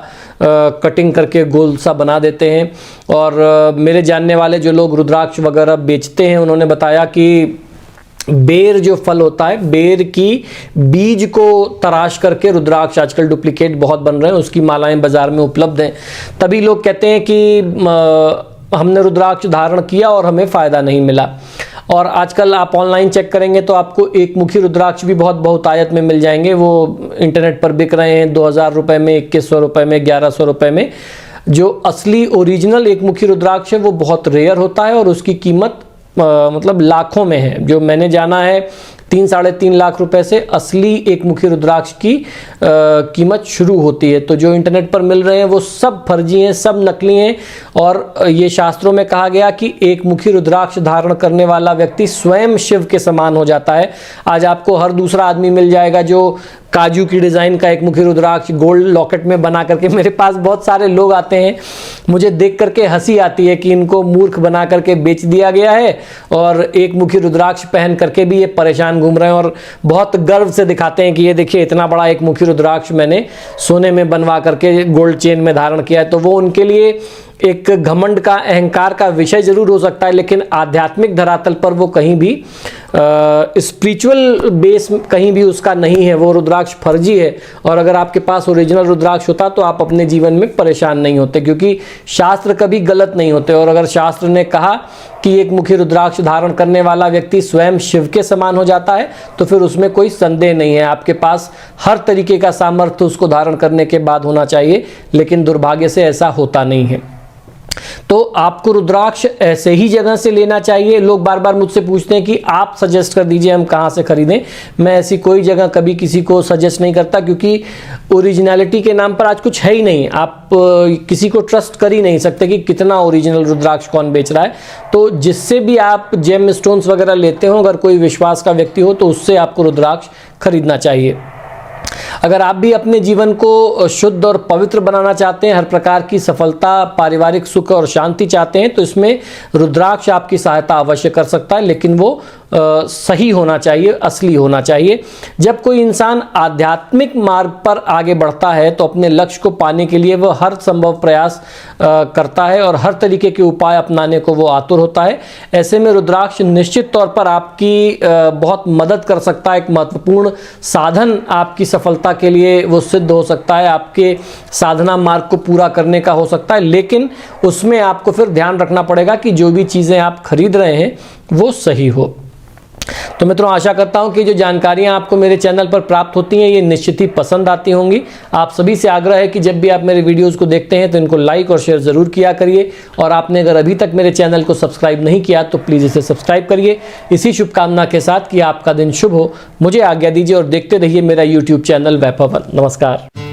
कटिंग करके गोल सा बना देते हैं। और मेरे जानने वाले जो लोग रुद्राक्ष वगैरह बेचते हैं, उन्होंने बताया कि बेर जो फल होता है, बेर की बीज को तराश करके रुद्राक्ष आजकल डुप्लीकेट बहुत बन रहे हैं, उसकी मालाएं बाजार में उपलब्ध हैं। तभी लोग कहते हैं कि हमने रुद्राक्ष धारण किया और हमें फायदा नहीं मिला। और आजकल आप ऑनलाइन चेक करेंगे तो आपको एक मुखी रुद्राक्ष भी बहुतायत में मिल जाएंगे। वो इंटरनेट पर बिक रहे हैं 2000 रुपए में, 2100 रुपए में, 1100 रुपए में। जो असली ओरिजिनल एक मुखी रुद्राक्ष है वो बहुत रेयर होता है, और उसकी कीमत मतलब लाखों में है। जो मैंने जाना है 3-3.5 लाख रुपए से असली एक मुखी रुद्राक्ष की कीमत शुरू होती है। तो जो इंटरनेट पर मिल रहे हैं वो सब फर्जी हैं, सब नकली हैं। और ये शास्त्रों में कहा गया कि एक मुखी रुद्राक्ष धारण करने वाला व्यक्ति स्वयं शिव के समान हो जाता है। आज आपको हर दूसरा आदमी मिल जाएगा जो काजू की डिजाइन का एक मुखी रुद्राक्ष गोल्ड लॉकेट में बना करके, मेरे पास बहुत सारे लोग आते हैं, मुझे देख करके हंसी आती है कि इनको मूर्ख बना करके बेच दिया गया है, और एक मुखी रुद्राक्ष पहन करके भी ये परेशान घूम रहे हैं, और बहुत गर्व से दिखाते हैं कि ये देखिए इतना बड़ा एक मुखी रुद्राक्ष मैंने सोने में बनवा करके गोल्ड चेन में धारण किया है। तो वो उनके लिए एक घमंड का, अहंकार का विषय जरूर हो सकता है, लेकिन आध्यात्मिक धरातल पर वो कहीं भी स्पिरिचुअल बेस कहीं भी उसका नहीं है। वो रुद्राक्ष फर्जी है। और अगर आपके पास ओरिजिनल रुद्राक्ष होता तो आप अपने जीवन में परेशान नहीं होते, क्योंकि शास्त्र कभी गलत नहीं होते। और अगर शास्त्र ने कहा कि एक मुखी रुद्राक्ष धारण करने वाला व्यक्ति स्वयं शिव के समान हो जाता है, तो फिर उसमें कोई संदेह नहीं है। आपके पास हर तरीके का सामर्थ्य उसको धारण करने के बाद होना चाहिए, लेकिन दुर्भाग्य से ऐसा होता नहीं है। तो आपको रुद्राक्ष ऐसे ही जगह से लेना चाहिए। लोग बार बार मुझसे पूछते हैं कि आप सजेस्ट कर दीजिए हम कहाँ से खरीदें। मैं ऐसी कोई जगह कभी किसी को सजेस्ट नहीं करता, क्योंकि ओरिजिनलिटी के नाम पर आज कुछ है ही नहीं। आप किसी को ट्रस्ट कर ही नहीं सकते कि कितना ओरिजिनल रुद्राक्ष कौन बेच रहा है। तो जिससे भी आप जेम स्टोन्स वगैरह लेते हो, अगर कोई विश्वास का व्यक्ति हो, तो उससे आपको रुद्राक्ष खरीदना चाहिए। अगर आप भी अपने जीवन को शुद्ध और पवित्र बनाना चाहते हैं, हर प्रकार की सफलता, पारिवारिक सुख और शांति चाहते हैं, तो इसमें रुद्राक्ष आपकी सहायता अवश्य कर सकता है, लेकिन वो सही होना चाहिए, असली होना चाहिए। जब कोई इंसान आध्यात्मिक मार्ग पर आगे बढ़ता है तो अपने लक्ष्य को पाने के लिए वह हर संभव प्रयास करता है और हर तरीके के उपाय अपनाने को वो आतुर होता है। ऐसे में रुद्राक्ष निश्चित तौर पर आपकी बहुत मदद कर सकता है। एक महत्वपूर्ण साधन आपकी सफलता के लिए वो सिद्ध हो सकता है, आपके साधना मार्ग को पूरा करने का हो सकता है, लेकिन उसमें आपको फिर ध्यान रखना पड़ेगा कि जो भी चीज़ें आप खरीद रहे हैं वो सही हो। तो मित्रों, आशा करता हूं कि जो जानकारियां आपको मेरे चैनल पर प्राप्त होती हैं ये निश्चित ही पसंद आती होंगी। आप सभी से आग्रह है कि जब भी आप मेरे वीडियोस को देखते हैं तो इनको लाइक और शेयर ज़रूर किया करिए, और आपने अगर अभी तक मेरे चैनल को सब्सक्राइब नहीं किया तो प्लीज़ इसे सब्सक्राइब करिए। इसी शुभकामना के साथ कि आपका दिन शुभ हो, मुझे आज्ञा दीजिए और देखते रहिए मेरा यूट्यूब चैनल वैभव। नमस्कार।